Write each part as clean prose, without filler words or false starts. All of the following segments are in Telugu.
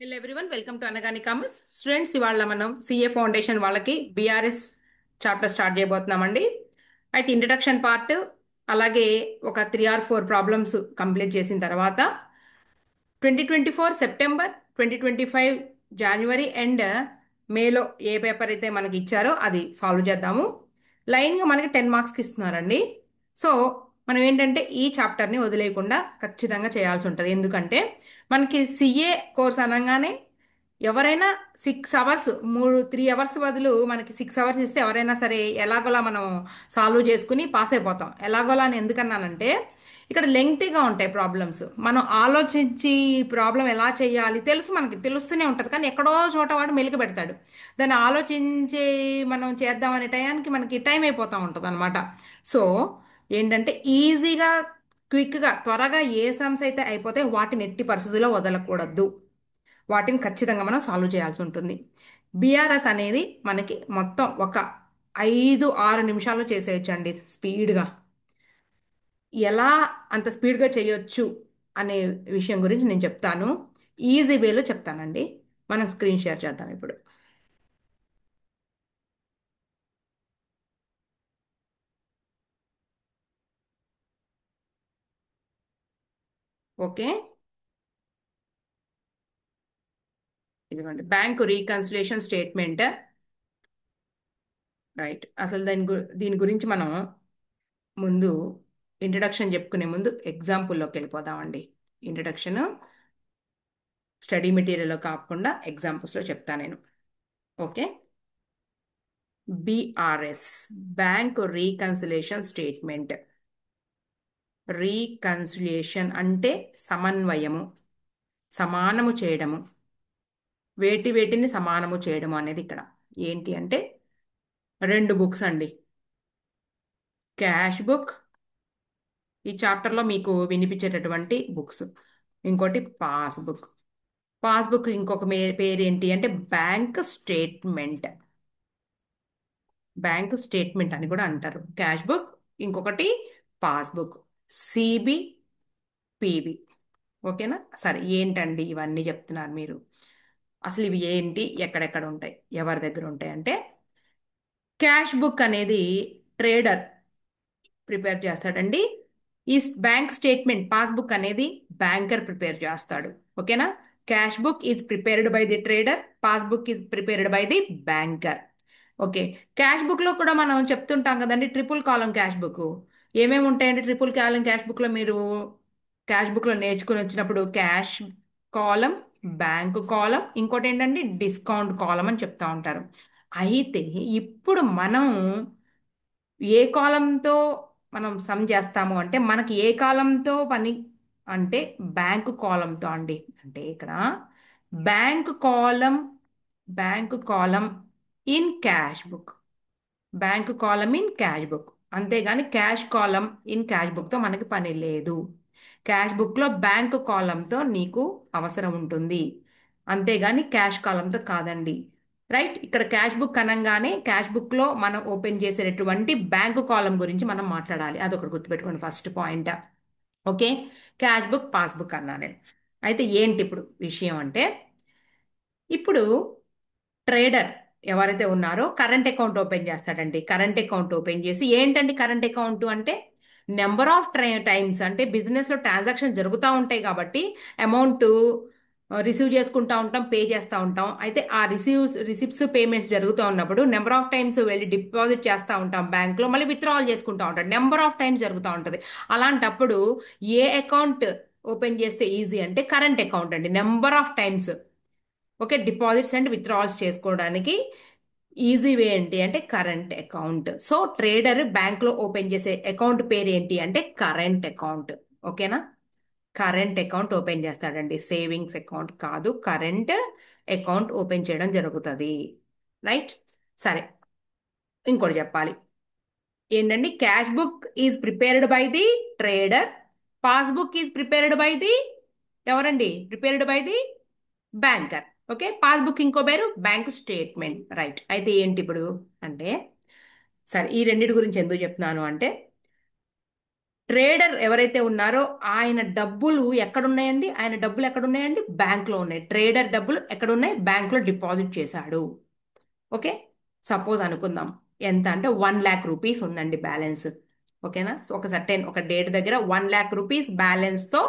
Hello everyone, welcome to Anagani commerce. Students, ఇవాళ మనం సిఏ ఫౌండేషన్ వాళ్ళకి బీఆర్ఎస్ చాప్టర్ స్టార్ట్ చేయబోతున్నామండి. అయితే ఇంట్రడక్షన్ పార్ట్, అలాగే ఒక 3 or 4 ప్రాబ్లమ్స్ కంప్లీట్ చేసిన తర్వాత 2024 సెప్టెంబర్, 2025 జనవరి అండ్ మేలో ఏ పేపర్ అయితే మనకి ఇచ్చారో అది సాల్వ్ చేద్దాము. లైన్గా మనకి 10 మార్క్స్కి ఇస్తున్నారండి. సో మనం ఏంటంటే ఈ చాప్టర్ని వదిలేయకుండా ఖచ్చితంగా చేయాల్సి ఉంటుంది. ఎందుకంటే మనకి సిఏ కోర్స్ అనగానే ఎవరైనా 6 అవర్స్, 3 అవర్స్ బదులు మనకి 6 అవర్స్ ఇస్తే ఎవరైనా సరే ఎలాగోలా మనం సాల్వ్ చేసుకుని పాస్ అయిపోతాం. ఎలాగోలా అని ఎందుకన్నానంటే ఇక్కడ లెంగ్తీగా ఉంటాయి ప్రాబ్లమ్స్. మనం ఆలోచించి ప్రాబ్లం ఎలా చేయాలి తెలుసు, మనకి తెలుస్తూనే ఉంటుంది, కానీ ఎక్కడో చోట వాడు మెలిక పెడతాడు. దాన్ని ఆలోచించి మనం చేద్దామనే టయానికి మనకి టైం అయిపోతూ ఉంటుంది అనమాట. సో ఏంటంటే ఈజీగా, క్విక్గా, త్వరగా ఏ సమ్స్ అయితే అయిపోతే వాటిని ఎట్టి పరిస్థితుల్లో వదలకూడదు. వాటిని ఖచ్చితంగా మనం సాల్వ్ చేయాల్సి ఉంటుంది. బీఆర్ఎస్ అనేది మనకి మొత్తం ఒక 5-6 నిమిషాలు చేసేయచ్చండి స్పీడ్గా. ఎలా అంత స్పీడ్గా చేయొచ్చు అనే విషయం గురించి నేను చెప్తాను. ఈజీ వేలో చెప్తానండి. మనం స్క్రీన్ షేర్ చేద్దాం ఇప్పుడు. ఓకే, ఇదిగోండి బ్యాంకు రీకన్సిలేషన్ స్టేట్మెంట్. రైట్, అసలు దీని గురించి మనం ముందు ఇంట్రడక్షన్ చెప్పుకునే ముందు ఎగ్జాంపుల్లోకి వెళ్ళిపోదామండి. ఇంట్రడక్షన్ స్టడీ మెటీరియల్లో కాకుండా ఎగ్జాంపుల్స్లో చెప్తాను నేను. Okay, BRS, bank reconciliation statement. Reconciliation అంటే సమన్వయము, సమానము చేయడము, వేటిని సమానము చేయడము అనేది ఇక్కడ ఏంటి అంటే 2 బుక్స్ అండి. క్యాష్ బుక్, ఈ చాప్టర్లో మీకు వినిపించేటటువంటి బుక్స్. ఇంకోటి పాస్బుక్. పాస్బుక్ ఇంకొక పేరు ఏంటి అంటే బ్యాంక్ స్టేట్మెంట్. బ్యాంక్ స్టేట్మెంట్ అని కూడా అంటారు. క్యాష్ బుక్, ఇంకొకటి పాస్బుక్, సిబి, పిబి. ఓకేనా? సరే, ఏంటండి ఇవన్నీ చెప్తున్నారు మీరు? అసలు ఇవి ఏంటి, ఎక్కడెక్కడ ఉంటాయి, ఎవరి దగ్గర ఉంటాయి అంటే క్యాష్ బుక్ అనేది ట్రేడర్ ప్రిపేర్ చేస్తాడండి. ఈ బ్యాంక్ స్టేట్మెంట్ పాస్బుక్ అనేది బ్యాంకర్ ప్రిపేర్ చేస్తాడు. ఓకేనా? Cash book is prepared by the trader, passbook is prepared by the banker. Okay, cash బుక్లో కూడా మనం చెప్తుంటాం కదండి, ట్రిపుల్ కాలం క్యాష్ బుక్. ఏమేమి ఉంటాయండి ట్రిపుల్ కాలం క్యాష్ బుక్లో? మీరు క్యాష్ బుక్లో నేర్చుకుని వచ్చినప్పుడు క్యాష్ కాలం, బ్యాంకు కాలం, ఇంకోటి ఏంటంటే డిస్కౌంట్ కాలం అని చెప్తా ఉంటారు. అయితే ఇప్పుడు మనం ఏ కాలంతో మనం సమ్ చేస్తాము అంటే మనకి ఏ కాలంతో పని అంటే బ్యాంకు కాలంతో అండి. అంటే ఇక్కడ bank column, bank column in cash book, bank column in cash book. అంతేగాని క్యాష్ కాలం ఇన్ క్యాష్ బుక్తో మనకి పని లేదు. క్యాష్ బుక్లో బ్యాంకు కాలంతో నీకు అవసరం ఉంటుంది, అంతేగాని క్యాష్ కాలంతో కాదండి. రైట్, ఇక్కడ క్యాష్ బుక్ అనగానే క్యాష్ బుక్లో మనం ఓపెన్ చేసేటటువంటి బ్యాంకు కాలం గురించి మనం మాట్లాడాలి. అదొకటి గుర్తుపెట్టుకోండి, first point. Okay, cash book, passbook అన్నా నేను. అయితే ఏంటి ఇప్పుడు విషయం అంటే ఇప్పుడు ట్రేడర్ ఎవరైతే ఉన్నారో కరెంట్ అకౌంట్ ఓపెన్ చేస్తాడండి. కరెంట్ అకౌంట్ ఓపెన్ చేసి ఏంటండి కరెంట్ అకౌంట్ అంటే నెంబర్ ఆఫ్ టైమ్స్, అంటే బిజినెస్లో ట్రాన్సాక్షన్ జరుగుతూ ఉంటాయి కాబట్టి అమౌంట్ రిసీవ్ చేసుకుంటా ఉంటాం, పే చేస్తూ ఉంటాం. అయితే ఆ రిసిప్ట్స్, పేమెంట్స్ జరుగుతూ ఉన్నప్పుడు నెంబర్ ఆఫ్ టైమ్స్ వెళ్ళి డిపాజిట్ చేస్తూ ఉంటాం బ్యాంక్లో, మళ్ళీ విత్డ్రావల్ చేసుకుంటూ ఉంటాం. నెంబర్ ఆఫ్ టైమ్స్ జరుగుతూ ఉంటుంది. అలాంటప్పుడు ఏ అకౌంట్ ఓపెన్ చేస్తే ఈజీ అంటే కరెంట్ అకౌంట్ అండి. Number of times, okay, deposits and withdrawals చేసుకోవడానికి ఈజీ వే ఏంటి అంటే కరెంట్ అకౌంట్. సో ట్రేడర్ బ్యాంక్లో ఓపెన్ చేసే అకౌంట్ పేరు ఏంటి అంటే కరెంట్ అకౌంట్. ఓకేనా? కరెంట్ అకౌంట్ ఓపెన్ చేస్తాడండి, సేవింగ్స్ అకౌంట్ కాదు, కరెంట్ అకౌంట్ ఓపెన్ చేయడం జరుగుతుంది. రైట్, సరే, ఇంకోటి చెప్పాలి ఏంటండి, cash book is prepared by the trader, passbook is prepared by the ఎవరండి, prepared by the banker. Okay, passbook ఇంకో పేరు బ్యాంక్ స్టేట్మెంట్. రైట్, అయితే ఏంటి ఇప్పుడు అంటే సరే, ఈ రెండిటి గురించి ఎందుకు చెప్తున్నాను అంటే ట్రేడర్ ఎవరైతే ఉన్నారో ఆయన డబ్బులు ఎక్కడున్నాయండి? ఆయన డబ్బులు ఎక్కడున్నాయండి? బ్యాంక్లో ఉన్నాయి. ట్రేడర్ డబ్బులు ఎక్కడున్నాయి? బ్యాంక్లో డిపాజిట్ చేశాడు. ఓకే. సపోజ్ అనుకుందాం. ఎంత అంటే 1 lakh రూపీస్ ఉందండి బ్యాలెన్స్. ఓకేనా? సో ఒక సర్టెన్ ఒక డేట్ దగ్గర 1 lakh రూపీస్ బ్యాలెన్స్తో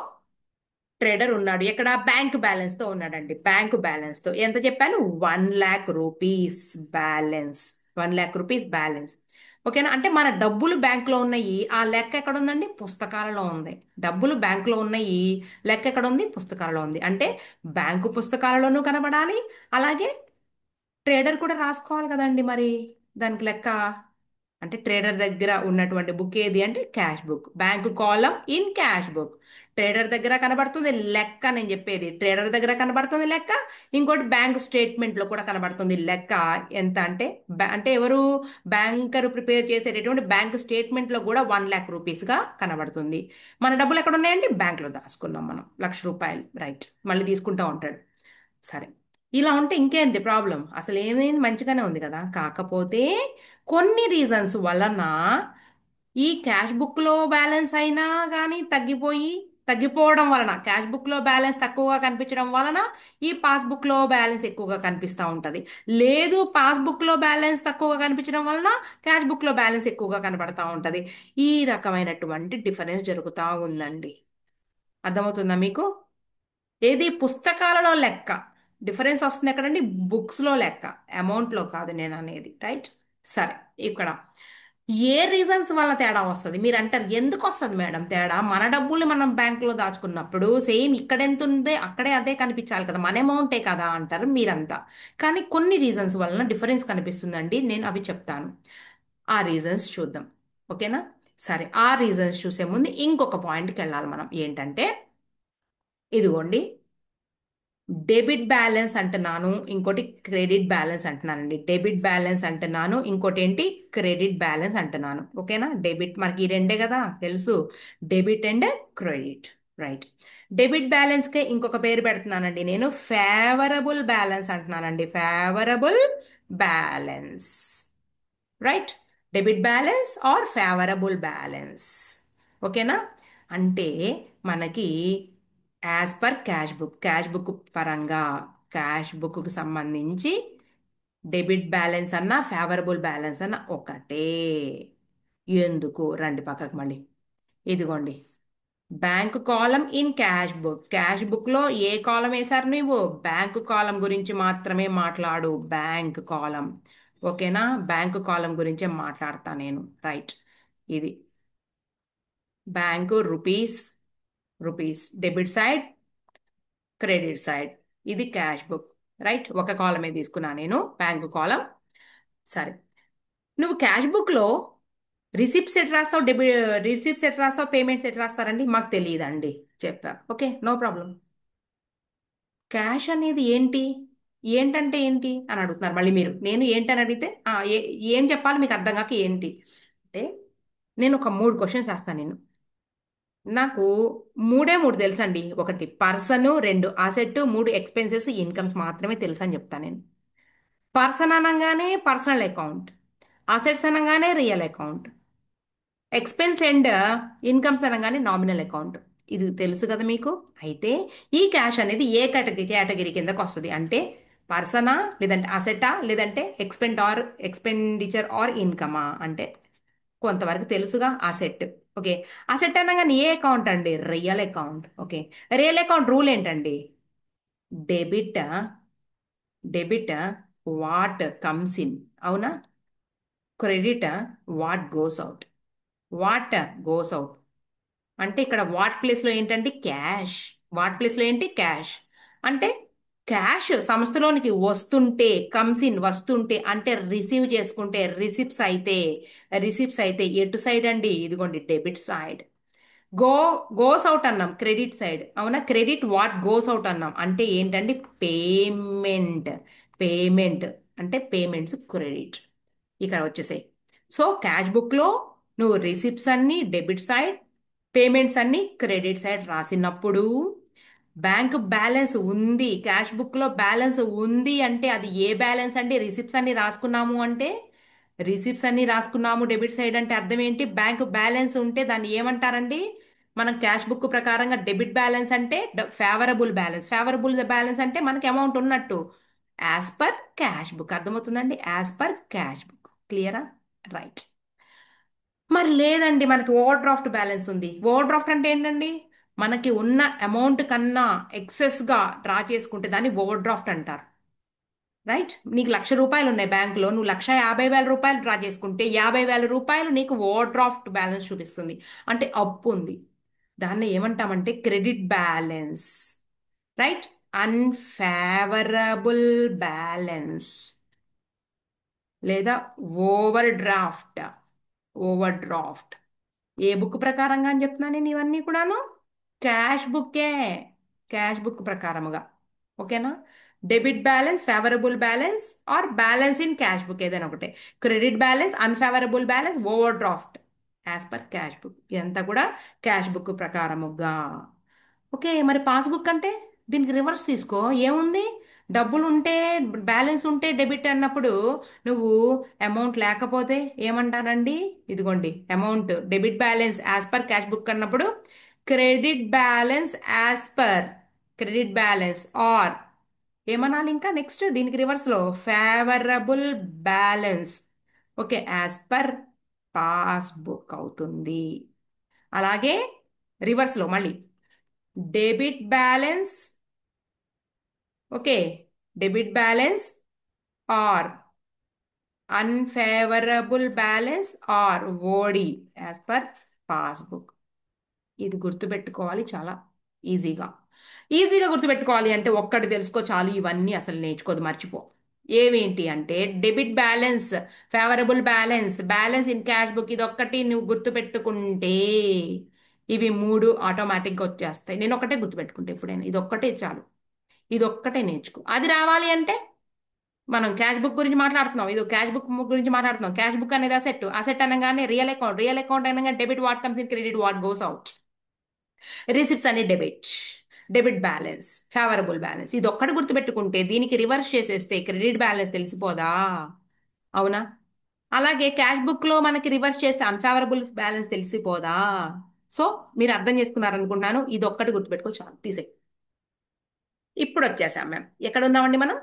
ట్రేడర్ ఉన్నాడు. ఎక్కడ? బ్యాంక్ బ్యాలెన్స్ తో ఉన్నాడండి. బ్యాంక్ బ్యాలెన్స్ తో ఎంత చెప్పాను? 1 lakh rupees balance. 1 lakh rupees balance. ఓకేనా? అంటే మన డబ్బులు బ్యాంకులో ఉన్నాయి. ఆ లెక్క ఎక్కడ ఉందండి? పుస్తకాలలో ఉంది. డబ్బులు బ్యాంకులో ఉన్నాయి. లెక్క ఎక్కడ ఉంది? పుస్తకాలలో ఉంది. అంటే బ్యాంకు పుస్తకాలలోనూ కనబడాలి. అలాగే ట్రేడర్ కూడా రాసుకోవాలి కదండి మరి దానికి లెక్క. అంటే ట్రేడర్ దగ్గర ఉన్నటువంటి బుక్ ఏది అంటే cash book. Bank column in cash book. Trader దగ్గర కనబడుతుంది లెక్క. నేను చెప్పేది ట్రేడర్ దగ్గర కనబడుతుంది లెక్క. ఇంకోటి బ్యాంక్ స్టేట్మెంట్ లో కూడా కనబడుతుంది లెక్క. ఎంత అంటే అంటే ఎవరు? బ్యాంకర్ ప్రిపేర్ చేసేటటువంటి బ్యాంక్ స్టేట్మెంట్ లో కూడా 1 lakh రూపీస్ గా కనబడుతుంది. మన డబ్బులు ఎక్కడ ఉన్నాయండి? బ్యాంక్ లో దాచుకున్నాం మనం. ₹1,00,000 రైట్. మళ్ళీ తీసుకుంటా ఉంటాడు. సరే. ఇలా ఉంటే ఇంకేంటి ప్రాబ్లం? అసలు ఏమైంది? మంచిగానే ఉంది కదా. కాకపోతే కొన్ని రీజన్స్ వలన ఈ క్యాష్ బుక్ లో బ్యాలెన్స్ అయినా కానీ తగ్గిపోవడం వలన క్యాష్ బుక్ లో బ్యాలెన్స్ తక్కువగా కనిపించడం వలన ఈ పాస్బుక్ లో బ్యాలెన్స్ ఎక్కువగా కనిపిస్తూ ఉంటది. లేదు, పాస్బుక్ లో బ్యాలెన్స్ తక్కువగా కనిపించడం వలన క్యాష్ బుక్ లో బ్యాలెన్స్ ఎక్కువగా కనబడతా ఉంటది. ఈ రకమైనటువంటి డిఫరెన్స్ జరుగుతూ ఉందండి. అర్థమవుతుందా మీకు? ఏది? పుస్తకాలలో లెక్క డిఫరెన్స్ వస్తుంది ఎక్కడండి? బుక్స్లో లెక్క, అమౌంట్లో కాదు నేను అనేది. రైట్. సరే. ఇక్కడ ఏ రీజన్స్ వల్ల తేడా వస్తుంది? మీరు అంటారు ఎందుకు వస్తుంది మేడం తేడా? మన డబ్బులు మనం బ్యాంకులో దాచుకున్నప్పుడు సేమ్ ఇక్కడ ఎంత ఉందే అక్కడే అదే కనిపించాలి కదా, మన అమౌంటే కదా అంటారు మీరంతా. కానీ కొన్ని రీజన్స్ వలన డిఫరెన్స్ కనిపిస్తుందండి. నేను అవి చెప్తాను. ఆ రీజన్స్ చూద్దాం. ఓకేనా? సరే. ఆ రీజన్స్ చూసే ముందు ఇంకొక పాయింట్కి వెళ్ళాలి మనం. ఏంటంటే ఇదిగోండి, డెబిట్ బ్యాలెన్స్ అంటున్నాను, ఇంకోటి క్రెడిట్ బ్యాలెన్స్ అంటున్నానండి. డెబిట్ బ్యాలెన్స్ అంటున్నాను, ఇంకోటి ఏంటి? క్రెడిట్ బ్యాలెన్స్ అంటున్నాను. ఓకేనా? డెబిట్ మనకి ఈ రెండే కదా తెలుసు, debit and credit. Right. Debit బ్యాలెన్స్కే ఇంకొక పేరు పెడుతున్నానండి నేను, ఫేవరబుల్ బ్యాలెన్స్ అంటున్నానండి. Favourable balance. Right. Debit balance or favourable balance. ఓకేనా? అంటే మనకి యాజ్ పర్ క్యాష్ బుక్ పరంగా క్యాష్ బుక్కు సంబంధించి డెబిట్ బ్యాలెన్స్ అన్నా ఫేవరబుల్ బ్యాలెన్స్ అన్నా ఒకటే. ఎందుకు? రండి పక్కకు మళ్ళీ. ఇదిగోండి, bank column in cash book. Cash బుక్లో ఏ కాలం వేశారు నువ్వు? బ్యాంక్ కాలం గురించి మాత్రమే మాట్లాడు. బ్యాంక్ కాలం. ఓకేనా? బ్యాంక్ కాలం గురించే మాట్లాడతా నేను. రైట్. ఇది bank rupees. Rupees debit side, credit side. ఇది క్యాష్ బుక్. రైట్. ఒక కాలమే తీసుకున్నా నేను, బ్యాంకు కాలం. సరే. నువ్వు క్యాష్ బుక్లో రిసిప్ట్స్ ఎట్ రాస్తావు? రిసిప్ట్స్ ఎట్ రాస్తావు? పేమెంట్స్ ఎట్ రాస్తారండి? మాకు తెలియదండి. చెప్పా. Okay, no problem. క్యాష్ అనేది ఏంటి? ఏంటంటే ఏంటి అని అడుగుతున్నారు మళ్ళీ మీరు. నేను ఏంటని అడిగితే ఏం చెప్పాలి మీకు అర్థం కాక ఏంటి అంటే, నేను ఒక 3 క్వశ్చన్స్ వేస్తాను నేను. నాకు మూడు తెలుసండి. ఒకటి పర్సన్, 2 అసెట్, 3 ఎక్స్పెన్సెస్, ఇన్కమ్స్ మాత్రమే తెలుసు అని చెప్తాను నేను. పర్సన్ అనగానే పర్సనల్ అకౌంట్, అసెట్స్ అనగానే real account, expense and incomes అనగానే నామినల్ అకౌంట్. ఇది తెలుసు కదా మీకు. అయితే ఈ క్యాష్ అనేది ఏ కేటగిరీ కిందకు వస్తుంది అంటే, పర్సనా, లేదంటే అసెటా, లేదంటే ఎక్స్పెండిచర్ ఆర్ ఇన్కమా అంటే కొంతవరకు తెలుసుగా. అసెట్. ఓకే. అసెట్ అనగానే ఏ అకౌంట్ అండి? Real account. Okay. Real account rule ఏంటండి? Debit. Debit what comes in. అవునా? Credit what goes out. What goes out అంటే ఇక్కడ వాట్ ప్లేస్లో ఏంటంటే క్యాష్. వాట్ ప్లేస్లో ఏంటి? క్యాష్. అంటే క్యాష్ సంస్థలోనికి వస్తుంటే, కమ్స్ ఇన్ వస్తుంటే అంటే రిసీవ్ చేసుకుంటే రిసిప్ట్స్ అయితే ఎటు సైడ్ అండి? ఇదిగోండి debit side. Go goes out అన్నాం క్రెడిట్ సైడ్. అవునా? క్రెడిట్ వాట్ గోస్ అవుట్ అన్నాం అంటే ఏంటండి? పేమెంట్. పేమెంట్ అంటే పేమెంట్స్ క్రెడిట్. ఇక్కడ వచ్చేసాయి. సో క్యాష్ బుక్లో నువ్వు రిసిప్ట్స్ అన్ని డెబిట్ సైడ్, పేమెంట్స్ అన్ని క్రెడిట్ సైడ్ రాసినప్పుడు బ్యాంక్ బ్యాలెన్స్ ఉంది, క్యాష్ బుక్లో బ్యాలెన్స్ ఉంది అంటే అది ఏ బ్యాలెన్స్ అండి? రిసిప్ట్స్ అన్ని రాసుకున్నాము అంటే రిసిప్ట్స్ అన్ని రాసుకున్నాము డెబిట్ సైడ్ అంటే అర్థం ఏంటి? బ్యాంక్ బ్యాలెన్స్ ఉంటే దాన్ని ఏమంటారండి? మనం క్యాష్ బుక్ ప్రకారంగా డెబిట్ బ్యాలెన్స్ అంటే ఫేవరబుల్ బ్యాలెన్స్. ఫేవరబుల్ బ్యాలెన్స్ అంటే మనకి అమౌంట్ ఉన్నట్టు. యాజ్ పర్ క్యాష్ బుక్ అర్థమవుతుందండి? As per cash book. క్లియరా? రైట్. మరి లేదండి, మనకి ఓవర్ డ్రాఫ్ట్ బ్యాలెన్స్ ఉంది. ఓవర్ డ్రాఫ్ట్ అంటే ఏంటండి? మనకి ఉన్న అమౌంట్ కన్నా ఎక్సెస్గా డ్రా చేసుకుంటే దాన్ని ఓవర్ డ్రాఫ్ట్ అంటారు. రైట్. నీకు 1,00,000 రూపాయలు ఉన్నాయి బ్యాంకులో, నువ్వు 1,50,000 రూపాయలు డ్రా చేసుకుంటే 50,000 రూపాయలు నీకు ఓవర్ డ్రాఫ్ట్ బ్యాలెన్స్ చూపిస్తుంది. అంటే అప్పు ఉంది. దాన్ని ఏమంటామంటే credit balance. Right. Unfavourable balance లేదా ఓవర్ డ్రాఫ్ట్. ఓవర్ డ్రాఫ్ట్ ఏ బుక్ ప్రకారంగా అని చెప్తున్నాను నేను ఇవన్నీ కూడాను? క్యాష్ బుక్కే. క్యాష్ బుక్ ప్రకారముగా. ఓకేనా? Debit balance, favourable balance or balance in cash book ఏదైనా ఒకటే. Credit balance, unfavourable balance, overdraft as per cash book. ఇదంతా కూడా క్యాష్ బుక్ ప్రకారముగా. ఓకే. మరి పాస్బుక్ అంటే దీనికి రివర్స్ తీసుకో. ఏముంది? డబ్బులు ఉంటే, బ్యాలెన్స్ ఉంటే డెబిట్ అన్నప్పుడు, నువ్వు అమౌంట్ లేకపోతే ఏమంటారండి? ఇదిగోండి amount debit balance as per cash book అన్నప్పుడు credit balance as per credit balance or ఏమనాలి ఇంకా నెక్స్ట్ దీనికి రివర్స్లో favourable balance. Okay. As per passbook అవుతుంది. అలాగే రివర్స్లో మళ్ళీ debit balance. Okay. Debit balance or unfavourable balance or OD as per passbook. ఇది గుర్తుపెట్టుకోవాలి చాలా ఈజీగా. ఈజీగా గుర్తుపెట్టుకోవాలి అంటే ఒక్కటి తెలుసుకో చాలు, ఇవన్నీ అసలు నేర్చుకోదు, మర్చిపో. ఏమేంటి అంటే debit balance, favourable balance, balance in cash book, ఇది ఒక్కటి నువ్వు గుర్తుపెట్టుకుంటే ఇవి మూడు ఆటోమేటిక్గా వచ్చేస్తాయి. నేను ఒకటే గుర్తుపెట్టుకుంటే ఎప్పుడైనా ఇది ఒక్కటే చాలు. ఇది ఒక్కటే నేర్చుకో. అది రావాలి అంటే మనం క్యాష్ బుక్ గురించి మాట్లాడుతున్నాం, ఇది క్యాష్ బుక్ గురించి మాట్లాడుతున్నాం. క్యాష్ బుక్ అనేది అసెట్. అసెట్ అనగానే రియల్ అకౌంట్, రియల్ అకౌంట్ అనగానే debit what comes in, credit what goes out. Receipts అనే debit. Debit balance, favourable balance, ఇది ఒక్కటి గుర్తుపెట్టుకుంటే దీనికి రివర్స్ చేసేస్తే క్రెడిట్ బ్యాలెన్స్ తెలిసిపోదా? అవునా? అలాగే క్యాష్ బుక్ లో మనకి రివర్స్ చేస్తే అన్ఫేవరబుల్ బ్యాలెన్స్ తెలిసిపోదా? సో మీరు అర్థం చేసుకున్నారనుకుంటున్నాను. ఇది ఒక్కటి గుర్తుపెట్టుకో చాలు, తీసే. ఇప్పుడు వచ్చేసాం మ్యామ్. ఎక్కడ ఉన్నామండి మనం?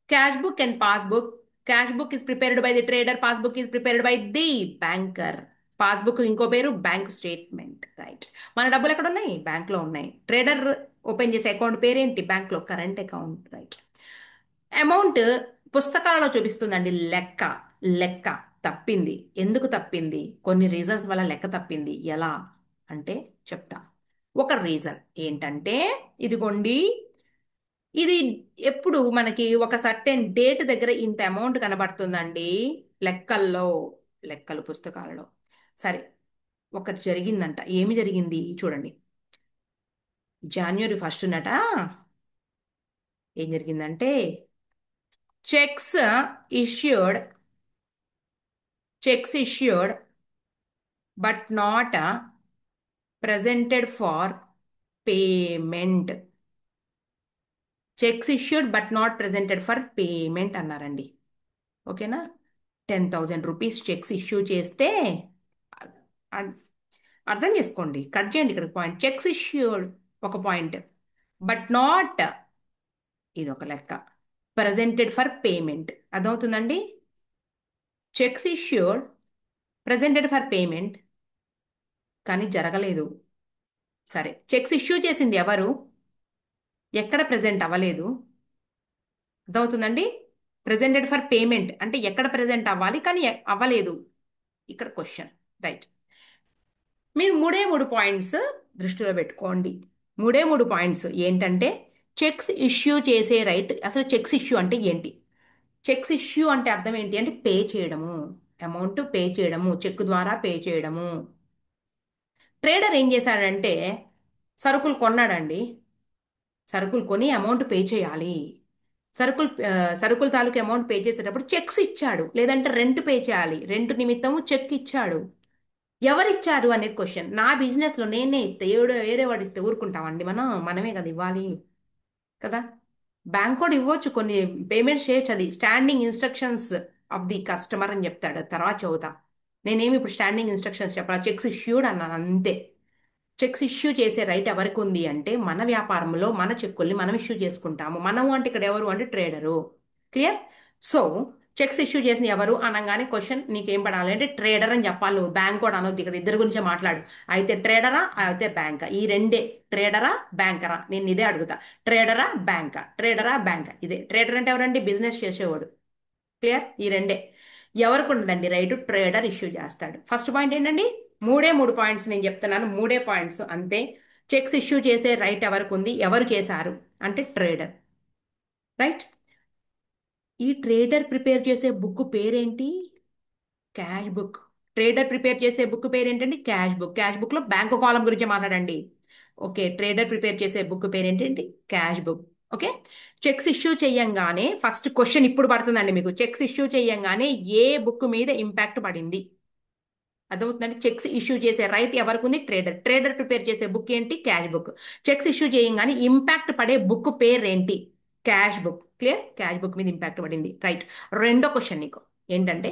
Cash book and passbook. Cash book is prepared by the trader, passbook is prepared by the banker. Passbook ఇంకో పేరు బ్యాంక్ స్టేట్మెంట్. రైట్. మన డబ్బులు ఎక్కడ ఉన్నాయి? బ్యాంక్ లో ఉన్నాయి. ట్రేడర్ ఓపెన్ చేసే అకౌంట్ పేరేంటి? బ్యాంక్ లో కరెంట్ అకౌంట్. రైట్. అమౌంట్ పుస్తకాలలో చూపిస్తుందండి లెక్క. లెక్క తప్పింది. ఎందుకు తప్పింది? కొన్ని రీజన్స్ వల్ల లెక్క తప్పింది. ఎలా అంటే చెప్తా. ఒక రీజన్ ఏంటంటే ఇదిగోండి, ఇది ఎప్పుడు మనకి ఒక సర్టెన్ డేట్ దగ్గర ఇంత అమౌంట్ కనబడుతుందండి లెక్కల్లో, లెక్కలు పుస్తకాలలో. సరే, ఒకటి జరిగిందంట. ఏమి జరిగింది చూడండి. జనవరి 1 నట ఏం జరిగిందంటే cheques issued, cheques issued but not presented for payment. Cheques issued but not presented for payment అన్నారండి. ఓకేనా? 10,000 రూపీస్ చెక్స్ ఇష్యూ చేస్తే అ- అర్థం చేసుకోండి, కట్ చేయండి ఇక్కడ పాయింట్. చెక్స్ ఇష్యూడ్ ఒక పాయింట్, బట్ నాట్ ఇది ఒక లెక్క, ప్రజెంటెడ్ ఫర్ పేమెంట్. అర్థమవుతుందండి? Checks issued, presented for payment, కానీ జరగలేదు. సరే, చెక్స్ ఇష్యూ చేసింది ఎవరు? ఎక్కడ ప్రెజెంట్ అవ్వలేదు. అర్థమవుతుందండి? ప్రెజెంటెడ్ ఫర్ పేమెంట్ అంటే ఎక్కడ ప్రెజెంట్ అవ్వాలి కానీ అవ్వలేదు. ఇక్కడ క్వశ్చన్. రైట్. మీరు మూడే మూడు పాయింట్స్ దృష్టిలో పెట్టుకోండి. మూడే మూడు పాయింట్స్ ఏంటంటే చెక్స్ ఇష్యూ చేసే రైట్. అసలు చెక్స్ ఇష్యూ అంటే ఏంటి? చెక్స్ ఇష్యూ అంటే అర్థం ఏంటి అంటే పే చేయడము, అమౌంట్ పే చేయడము, చెక్ ద్వారా పే చేయడము. ట్రేడర్ ఏం చేశాడంటే సరుకులు కొన్నాడండి. సరుకులు కొని అమౌంట్ పే చేయాలి. సరుకుల తాలూకు అమౌంట్ పే చేసేటప్పుడు చెక్స్ ఇచ్చాడు, లేదంటే రెంట్ పే చేయాలి. రెంట్ నిమిత్తము చెక్ ఇచ్చాడు. ఎవరిచ్చారు అనేది క్వశ్చన్. నా బిజినెస్లో నేనే ఇస్తే వేరే వాడు ఇస్తే ఊరుకుంటామండి మనం? మనమే కదా ఇవ్వాలి కదా. బ్యాంక్ కూడా ఇవ్వచ్చు, కొన్ని పేమెంట్స్ చేయొచ్చు, అది standing instructions of the customer అని చెప్తాడు, తర్వాత చదువుతా. నేనేమి ఇప్పుడు స్టాండింగ్ ఇన్స్ట్రక్షన్స్ చెప్పాలి, చెక్స్ ఇష్యూడ్ అన్నాను అంతే. చెక్స్ ఇష్యూ చేసే రైట్ ఎవరికి ఉంది అంటే, మన వ్యాపారంలో మన చెక్కుల్ని మనం ఇష్యూ చేసుకుంటాము. మనము అంటే ఇక్కడ ఎవరు అంటే trader. Clear? So checks issue చేసిన ఎవరు అనగానే క్వశ్చన్ నీకేం పడాలి అంటే ట్రేడర్ అని చెప్పాలి. నువ్వు బ్యాంక్ కూడా అనొద్దు, ఇక్కడ ఇద్దరు గురించే మాట్లాడు. అయితే ట్రేడరా అయితే బ్యాంకా, ఈ రెండే. ట్రేడరా బ్యాంకరా, నేను ఇదే అడుగుతా. ట్రేడరా బ్యాంకా, ట్రేడరా బ్యాంకా, ఇదే. ట్రేడర్ అంటే ఎవరండి? బిజినెస్ చేసేవాడు. క్లియర్? ఈ రెండే. ఎవరికి ఉండదండి రైట్? ట్రేడర్ ఇష్యూ చేస్తాడు. ఫస్ట్ పాయింట్ ఏంటండి? మూడే మూడు పాయింట్స్ నేను చెప్తున్నాను, మూడే పాయింట్స్ అంతే. చెక్స్ ఇష్యూ చేసే రైట్ ఎవరికి ఉంది, ఎవరు చేశారు అంటే ట్రేడర్. రైట్? ఈ ట్రేడర్ ప్రిపేర్ చేసే బుక్ పేరేంటి? Cash book. ట్రేడర్ ప్రిపేర్ చేసే బుక్ పేరేంటండి? Cash book. క్యాష్ బుక్ లో బ్యాంక్ కాలం గురించి మాట్లాడండి. ఓకే, ట్రేడర్ ప్రిపేర్ చేసే బుక్ పేరేంటండి? Cash book. Okay. Checks issue చేయంగానే ఫస్ట్ క్వశ్చన్ ఇప్పుడు పడుతుందండి మీకు. చెక్స్ ఇష్యూ చేయంగానే ఏ బుక్ మీద ఇంపాక్ట్ పడింది? అర్థమవుతుందండి? చెక్స్ ఇష్యూ చేసే రైట్ ఎవరికి ఉంది? ట్రేడర్. ట్రేడర్ ప్రిపేర్ చేసే బుక్ ఏంటి? Cash book. చెక్స్ ఇష్యూ చేయంగానే ఇంపాక్ట్ పడే బుక్ పేరేంటి? Cash book. Clear? Cash book మీద ఇంపాక్ట్ పడింది. రైట్. రెండో క్వశ్చన్ నీకు ఏంటంటే,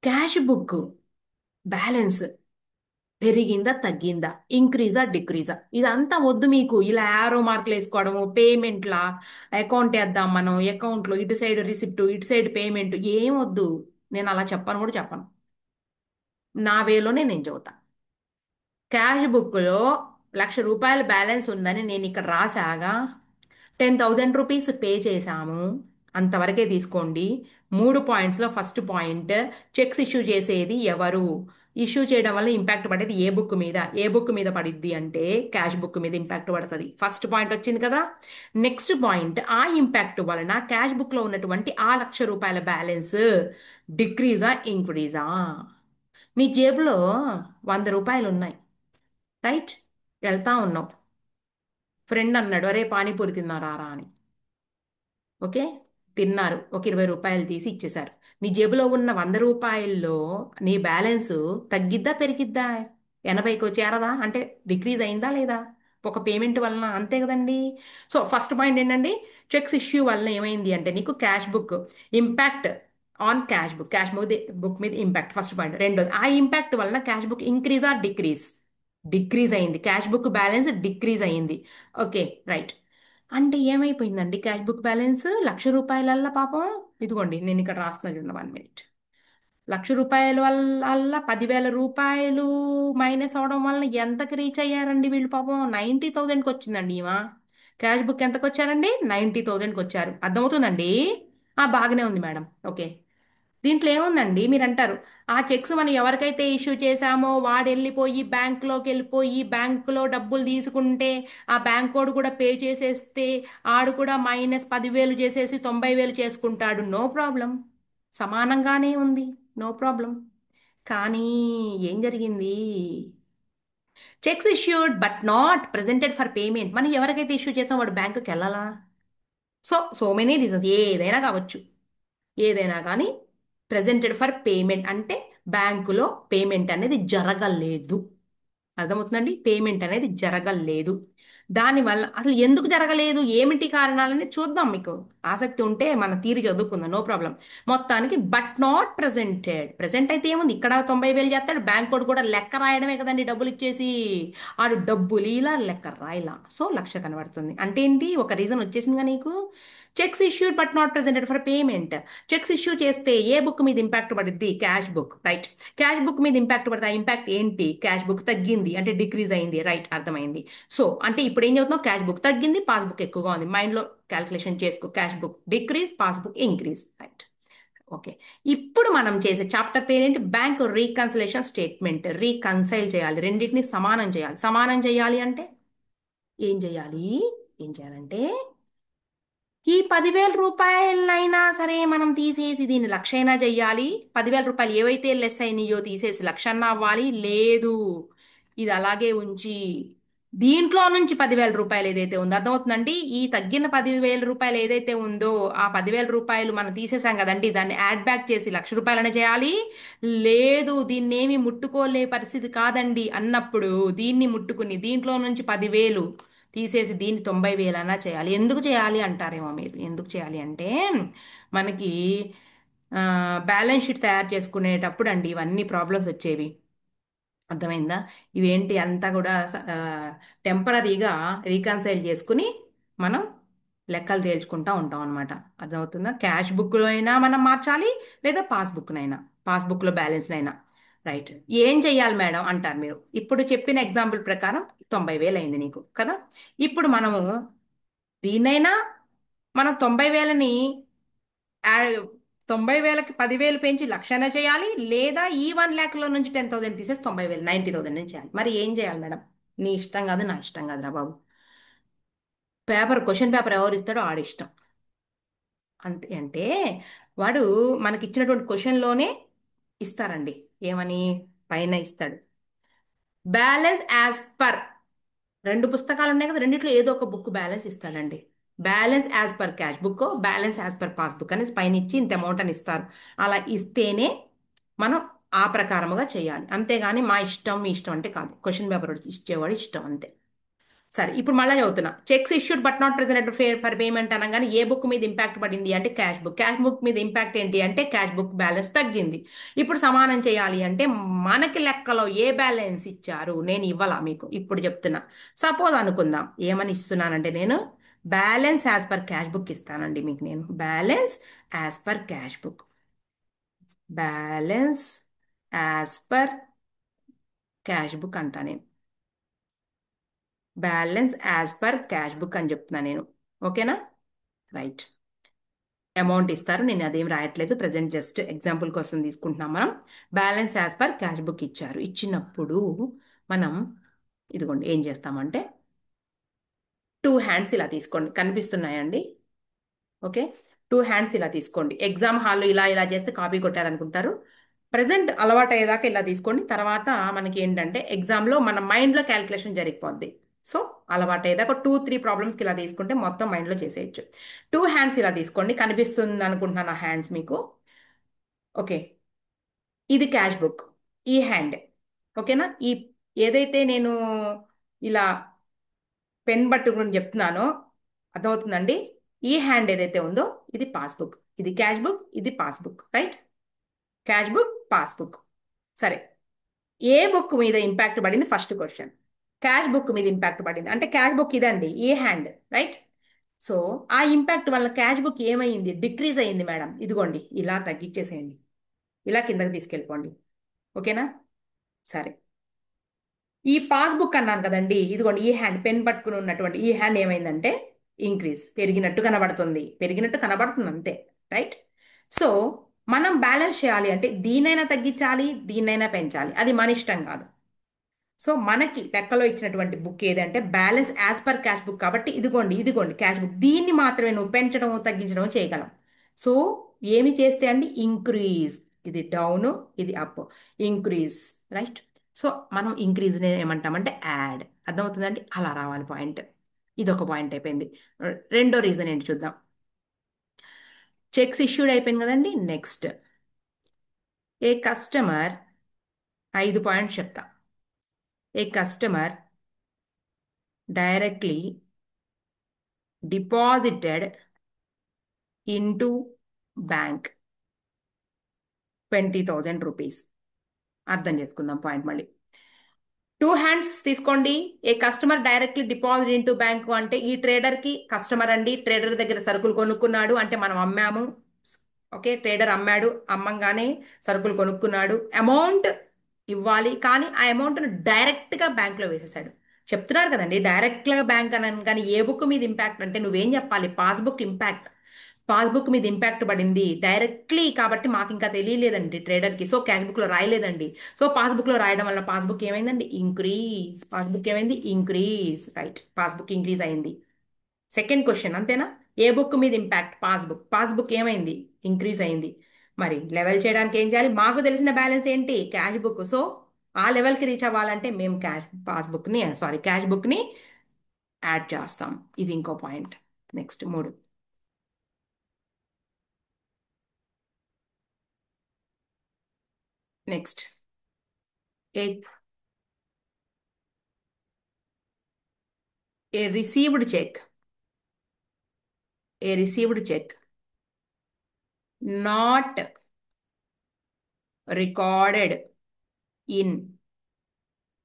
క్యాష్ బుక్ బ్యాలెన్స్ పెరిగిందా తగ్గిందా, ఇంక్రీజా డిక్రీజా? ఇదంతా వద్దు మీకు. ఇలా యారో మార్కులు వేసుకోవడము, పేమెంట్లా, అకౌంట్ వేద్దాం మనం, అకౌంట్లో ఇటు సైడ్ రిసిప్ట్ ఇటు సైడ్ పేమెంట్ ఏం వద్దు. నేను అలా చెప్పను కూడా చెప్పను. నా వేలోనే నేను చదువుతా. క్యాష్ బుక్లో 1,00,000 బ్యాలెన్స్ ఉందని నేను ఇక్కడ రాసాగా. 10,000 రూపీస్ పే చేశాము, అంతవరకే తీసుకోండి. మూడు పాయింట్స్లో ఫస్ట్ పాయింట్, చెక్స్ ఇష్యూ చేసేది ఎవరు? ఇష్యూ చేయడం వల్ల ఇంపాక్ట్ పడేది ఏ బుక్ మీద? ఏ బుక్ మీద పడిద్ది అంటే క్యాష్ బుక్ మీద ఇంపాక్ట్ పడుతుంది. ఫస్ట్ పాయింట్ వచ్చింది కదా. నెక్స్ట్ పాయింట్, ఆ ఇంపాక్ట్ వలన క్యాష్ బుక్లో ఉన్నటువంటి ఆ ₹1,00,000 బ్యాలెన్స్ డిక్రీజా ఇంక్రీజా? నీ జేబులో ₹100 ఉన్నాయి. రైట్? వెళ్తా ఉన్నావు, ఫ్రెండ్ అన్నాడు అరే పానీపూరి తిన్నారా రా అని. ఓకే, తిన్నారు. ఒక ₹20 తీసి ఇచ్చేశారు. నీ జేబులో ఉన్న ₹100 నీ బ్యాలెన్స్ తగ్గిద్దా పెరిగిద్దా? 80కి చేరదా అంటే డిక్రీజ్ అయిందా లేదా? ఒక పేమెంట్ వలన, అంతే కదండి. సో ఫస్ట్ పాయింట్ ఏంటండి? చెక్స్ ఇష్యూ వలన ఏమైంది అంటే నీకు cash book impact on cash book. Cash book book మీద ఇంపాక్ట్ ఫస్ట్ పాయింట్. రెండోది, ఆ ఇంపాక్ట్ వలన cash book increase or decrease? Decrease అయింది. క్యాష్ బుక్ బ్యాలెన్స్ డిక్రీజ్ అయింది. Okay, right. అంటే ఏమైపోయిందండి క్యాష్ బుక్ బ్యాలెన్స్? ₹1,00,000 పాపం. ఇదిగోండి నేను ఇక్కడ రాస్తున్నా చూడండి, 1 మినిట్. ₹1,00,000 వల్ల ₹10,000 మైనస్ అవడం వలన ఎంతకి రీచ్ అయ్యారండి వీళ్ళు పాపం? 90,000కి వచ్చిందండి ఈమె. క్యాష్ బుక్ ఎంతకు వచ్చారండి? 90,000కి వచ్చారు. అర్థమవుతుందండి? బాగానే ఉంది మేడం. ఓకే. దీంట్లో ఏముందండి మీరు అంటారు, ఆ చెక్స్ మనం ఎవరికైతే ఇష్యూ చేశామో వాడు వెళ్ళిపోయి బ్యాంక్లోకి వెళ్ళిపోయి బ్యాంకులో డబ్బులు తీసుకుంటే ఆ బ్యాంక్ వాడు కూడా పే చేసేస్తే ఆడు కూడా -10,000 చేసేసి 90,000 చేసుకుంటాడు. నో ప్రాబ్లం, సమానంగానే ఉంది. No problem. కానీ ఏం జరిగింది? Cheques issued but not presented for payment. మనం ఎవరికైతే ఇష్యూ చేసామో వాడు బ్యాంకుకి వెళ్ళాలా? సో మెనీ రీజన్స్, ఏదైనా కావచ్చు. ఏదైనా కానీ ప్రెజెంటెడ్ ఫర్ పేమెంట్ అంటే బ్యాంకులో పేమెంట్ అనేది జరగలేదు. అర్థమవుతుందండి? పేమెంట్ అనేది జరగలేదు. దానివల్ల అసలు ఎందుకు జరగలేదు, ఏమిటి కారణాలని చూద్దాం. మీకు ఆసక్తి ఉంటే మన తీరి చదువుకుందాం, నో ప్రాబ్లం. మొత్తానికి బట్ నాట్ ప్రెజెంటెడ్. ప్రెజెంట్ అయితే ఏముంది, ఇక్కడ 90,000 చేస్తాడు, బ్యాంక్ కోడ్ కూడా లెక్క రాయడమే కదండి, డబ్బులు ఇచ్చేసి. ఆడు డబ్బులు ఇలా లెక్క రాయలా, సో 1,00,000 కనబడుతుంది. అంటే ఏంటి, ఒక రీజన్ వచ్చేసిందిగా నీకు. Checks issued but not presented for payment. Checks issue చేస్తే ఏ బుక్ మీద ఇంపాక్ట్ పడుద్ది? Cash book. Right. Cash book మీద ఇంపాక్ట్ పడుతుంది. ఆ ఇంపాక్ట్ ఏంటి? క్యాష్ బుక్ తగ్గింది అంటే డిక్రీజ్ అయింది. రైట్, అర్థమైంది. సో అంటే ఇప్పుడు ఏం చదువుతున్నావు? క్యాష్ బుక్ తగ్గింది, పాస్బుక్ ఎక్కువగా ఉంది. మైండ్లో క్యాల్కులేషన్ చేసుకో. Cash book decrease, passbook increase. Right. Okay. ఇప్పుడు మనం చేసే చాప్టర్ పేరేంటి? Bank reconciliation statement. రీకన్సైల్ చేయాలి, రెండింటిని సమానం చేయాలి. సమానం చేయాలి అంటే ఏం చేయాలి? ఏం చేయాలంటే ఈ ₹10,000 సరే మనం తీసేసి దీన్ని 1,00,000 అయినా చెయ్యాలి. ₹10,000 ఏవైతే లెస్ అయినాయో తీసేసి 1,00,000 అవ్వాలి. లేదు, ఇది అలాగే ఉంచి దీంట్లో నుంచి ₹10,000 ఏదైతే ఉందో, అర్థమవుతుందండి? ఈ తగ్గిన ₹10,000 ఏదైతే ఉందో ఆ ₹10,000 మనం తీసేసాం కదండి, దాన్ని యాడ్ బ్యాక్ చేసి ₹1,00,000 చేయాలి. లేదు, దీన్నేమి ముట్టుకోలే పరిస్థితి కాదండి అన్నప్పుడు దీన్ని ముట్టుకుని దీంట్లో నుంచి 10,000 తీసేసి దీన్ని 90,000 అన్నా చేయాలి. ఎందుకు చేయాలి అంటారేమో మీరు. ఎందుకు చేయాలి అంటే మనకి బ్యాలెన్స్ షీట్ తయారు చేసుకునేటప్పుడు అండి ఇవన్నీ ప్రాబ్లమ్స్ వచ్చేవి. అర్థమైందా? ఇవేంటి అంతా కూడా టెంపరీగా రీకన్సైల్ చేసుకుని మనం లెక్కలు తేల్చుకుంటా ఉంటాం అనమాట. అర్థమవుతుందా? క్యాష్ బుక్లో అయినా మనం మార్చాలి, లేదా పాస్బుక్నైనా, పాస్బుక్లో బ్యాలెన్స్నైనా. రైట్. ఏం చెయ్యాలి మేడం అంటారు మీరు. ఇప్పుడు చెప్పిన ఎగ్జాంపుల్ ప్రకారం 90,000 అయింది నీకు కదా. ఇప్పుడు మనము దీన్నైనా మనం 90,000ని 90,000కి 10,000 పెంచి లక్షణ చేయాలి, లేదా ఈ 1,00,000లో నుంచి 10,000 తీసేసి 90,000 90,000 నుంచి చేయాలి. మరి ఏం చేయాలి మేడం? నీ ఇష్టం కాదు, నా ఇష్టం కాదురా బాబు. క్వశ్చన్ పేపర్ ఎవరు ఇస్తాడో ఆడిష్టం. అంతే అంటే వాడు మనకి ఇచ్చినటువంటి క్వశ్చన్లోనే ఇస్తారండి. ఏమని? పైన ఇస్తాడు, బ్యాలెన్స్ యాజ్ పర్. రెండు పుస్తకాలు ఉన్నాయి కదా, రెండిట్లో ఏదో ఒక బుక్ బ్యాలెన్స్ ఇస్తాడండి. Balance as per cash book, balance as per passbook అని పైన ఇచ్చి ఇంత అమౌంట్ అని ఇస్తారు. అలా ఇస్తేనే మనం ఆ ప్రకారముగా చేయాలి. అంతేగాని మా ఇష్టం మీ ఇష్టం అంటే కాదు. క్వశ్చన్ పేపర్ ఇచ్చేవాడు ఇష్టం అంతే. సరే, ఇప్పుడు మళ్ళీ చదువుతున్నా. Checks issued but not present for payment అనగానే ఏ బుక్ మీద ఇంపాక్ట్ పడింది అంటే క్యాష్ బుక్. క్యాష్ బుక్ మీద ఇంపాక్ట్ ఏంటి అంటే క్యాష్ బుక్ బ్యాలెన్స్ తగ్గింది. ఇప్పుడు సమానం చేయాలి అంటే మనకి లెక్కలో ఏ బ్యాలెన్స్ ఇచ్చారు, నేను ఇవ్వాలా మీకు ఇప్పుడు చెప్తున్నా. సపోజ్ అనుకుందాం, ఏమని ఇస్తున్నానంటే నేను balance as per cash book ఇస్తానండి మీకు. నేను balance as per cash book, balance as per cash book అంటా నేను. Balance as per cash book అని చెప్తున్నా నేను. ఓకేనా? రైట్. అమౌంట్ ఇస్తారు, నేను అదేం రాయట్లేదు, ప్రజెంట్ జస్ట్ ఎగ్జాంపుల్ కోసం తీసుకుంటున్నాం మనం. Balance as per cash book ఇచ్చారు. ఇచ్చినప్పుడు మనం ఇదిగోండి ఏం చేస్తామంటే టూ హ్యాండ్స్ ఇలా తీసుకోండి. కనిపిస్తున్నాయండి? ఓకే. టూ హ్యాండ్స్ ఇలా తీసుకోండి. ఎగ్జామ్ హాల్లో ఇలా ఇలా చేస్తే కాపీ కొట్టారనుకుంటారు. ప్రజెంట్ అలవాటు అయ్యేదాకా ఇలా తీసుకోండి. తర్వాత మనకి ఏంటంటే ఎగ్జామ్లో మన మైండ్లో క్యాలిక్యులేషన్ జరిగిపోద్ది. సో అలవాటు అయ్యేదాకా 2-3 ప్రాబ్లమ్స్కి ఇలా తీసుకుంటే మొత్తం మైండ్లో చేసేయచ్చు. టూ హ్యాండ్స్ ఇలా తీసుకోండి. కనిపిస్తుంది అనుకుంటున్నాను ఆ హ్యాండ్స్ మీకు. ఓకే. ఇది క్యాష్ బుక్, ఈ హ్యాండ్. ఓకేనా? ఈ ఏదైతే నేను ఇలా పెన్ పట్టుకుని చెప్తున్నానో అర్థమవుతుందండి. ఈ హ్యాండ్ ఏదైతే ఉందో ఇది పాస్బుక్, ఇది క్యాష్ బుక్, ఇది passbook. Right? Cash book, passbook. సరే, ఏ బుక్ మీద ఇంపాక్ట్ పడింది ఫస్ట్ క్వశ్చన్. క్యాష్ బుక్ మీద ఇంపాక్ట్ పడింది అంటే క్యాష్ బుక్ ఇదండి, ఏ హ్యాండ్. రైట్? సో ఆ ఇంపాక్ట్ వల్ల క్యాష్ బుక్ ఏమైంది? డిక్రీజ్ అయ్యింది మేడం. ఇదిగోండి ఇలా తగ్గించేసేయండి, ఇలా కిందకి తీసుకెళ్ళిపోండి. ఓకేనా? సరే, ఈ పాస్బుక్ అన్నాను కదండి, ఇదిగోండి ఈ హ్యాండ్ పెన్ పట్టుకుని ఉన్నటువంటి ఈ హ్యాండ్ ఏమైందంటే ఇంక్రీజ్, పెరిగినట్టు కనబడుతుంది, పెరిగినట్టు కనబడుతుంది అంతే. రైట్? సో మనం బ్యాలెన్స్ చేయాలి అంటే దీనైనా తగ్గించాలి, దీన్నైనా పెంచాలి, అది మన ఇష్టం కాదు. సో మనకి లెక్కలో ఇచ్చినటువంటి బుక్ ఏదంటే balance as per cash book కాబట్టి ఇదిగోండి ఇదిగోండి క్యాష్ బుక్. దీన్ని మాత్రమే నువ్వు పెంచడం తగ్గించడం చేయగలం. సో ఏమి చేస్తే అండి ఇంక్రీజ్, ఇది డౌన్, ఇది అప్, ఇంక్రీజ్. రైట్? సో మనం ఇంక్రీజ్ ఏమంటామంటే యాడ్. అర్థమవుతుందండి? అలా రావాలి పాయింట్. ఇది ఒక పాయింట్ అయిపోయింది. రెండో రీజన్ ఏంటి చూద్దాం. చెక్స్ ఇష్యూడ్ అయిపోయింది కదండి. నెక్స్ట్, ఏ కస్టమర్, 5 పాయింట్స్ చెప్తా. A customer directly deposited into bank 20,000 rupees. అర్థం చేసుకుందాం పాయింట్ మళ్ళీ. టూ హ్యాండ్స్ తీసుకోండి. A customer directly deposit into bank అంటే ఈ ట్రేడర్కి కస్టమర్ అండి, ట్రేడర్ దగ్గర సరుకులు కొనుక్కున్నాడు అంటే మనం అమ్మాము. ఓకే, ట్రేడర్ అమ్మాడు, అమ్మంగానే సరుకులు కొనుక్కున్నాడు, అమౌంట్ ఇవ్వాలి, కానీ ఆ అమౌంట్ను డైరెక్ట్గా బ్యాంక్లో వేసేసాడు. చెప్తున్నారు కదండి డైరెక్ట్గా బ్యాంక్ అని. కానీ ఏ బుక్ మీద ఇంపాక్ట్ అంటే నువ్వేం చెప్పాలి? Passbook impact. పాస్బుక్ మీద ఇంపాక్ట్ పడింది డైరెక్ట్లీ కాబట్టి మాకు ఇంకా తెలియలేదండి ట్రేడర్కి. సో క్యాష్ బుక్లో రాయలేదండి. సో పాస్బుక్లో రాయడం వల్ల పాస్బుక్ ఏమైందండి? ఇంక్రీజ్. పాస్బుక్ ఏమైంది? ఇంక్రీజ్. రైట్? పాస్బుక్ ఇంక్రీజ్ అయింది. సెకండ్ క్వశ్చన్ అంతేనా? ఏ బుక్ మీద ఇంపాక్ట్? పాస్బుక్. పాస్బుక్ ఏమైంది? ఇంక్రీజ్ అయింది. మరి లెవెల్ చేయడానికి ఏం చేయాలి? మాకు తెలిసిన బ్యాలెన్స్ ఏంటి? Cash book. సో ఆ లెవెల్కి రీచ్ అవ్వాలంటే మేము క్యాష్ బుక్ని యాడ్ చేస్తాం. ఇది ఇంకో point. Next 3. Next, A A received cheque, A received cheque not recorded in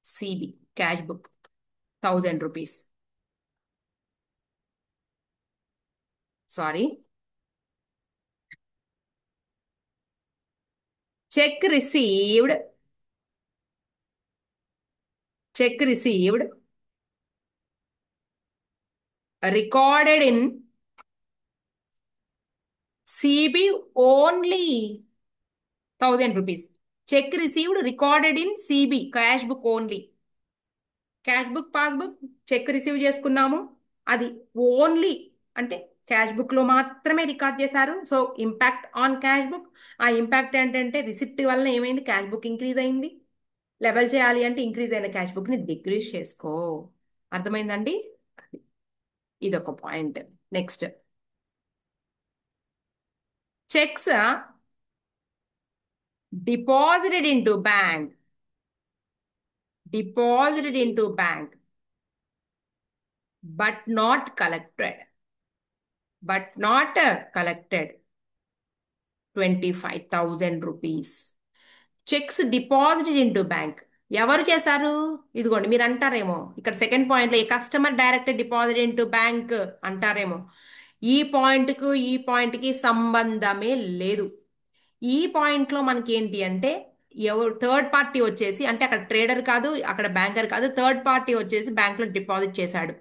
CB cash book 1000 rupees. Sorry, cheque received, cheque received recorded in CB only 1000 rupees. Cheque received recorded in CB cash book only. Cash book passbook cheque receive చేసుకున్నాము, అది ఓన్లీ అంటే క్యాష్ బుక్ లో మాత్రమే రికార్డ్ చేశారు. So impact on cash book. ఆ ఇంపాక్ట్ ఏంటంటే రిసిప్ట్ వల్ల ఏమైంది, క్యాష్ బుక్ ఇంక్రీజ్ అయింది. లెవెల్ చేయాలి అంటే ఇంక్రీజ్ అయిన క్యాష్ బుక్ ని డిక్రీజ్ చేసుకో. అర్థమైందండి? ఇదొక point. Next, cheques deposited into bank, deposited into bank but not collected, but not collected 25,000 rupees. Cheques deposited into bank ఎవరు చేశారు? ఇదిగోండి, మీరు అంటారేమో ఇక్కడ సెకండ్ పాయింట్ లో, a customer direct deposit into bank అంటారేమో. ఈ పాయింట్ కు ఈ పాయింట్ కి సంబంధమే లేదు. ఈ పాయింట్ లో మనకి ఏంటి అంటే, ఎవరు థర్డ్ పార్టీ వచ్చేసి, అంటే అక్కడ ట్రేడర్ కాదు, అక్కడ బ్యాంకర్ కాదు, థర్డ్ పార్టీ వచ్చేసి బ్యాంక్ లో డిపాజిట్ చేశాడు.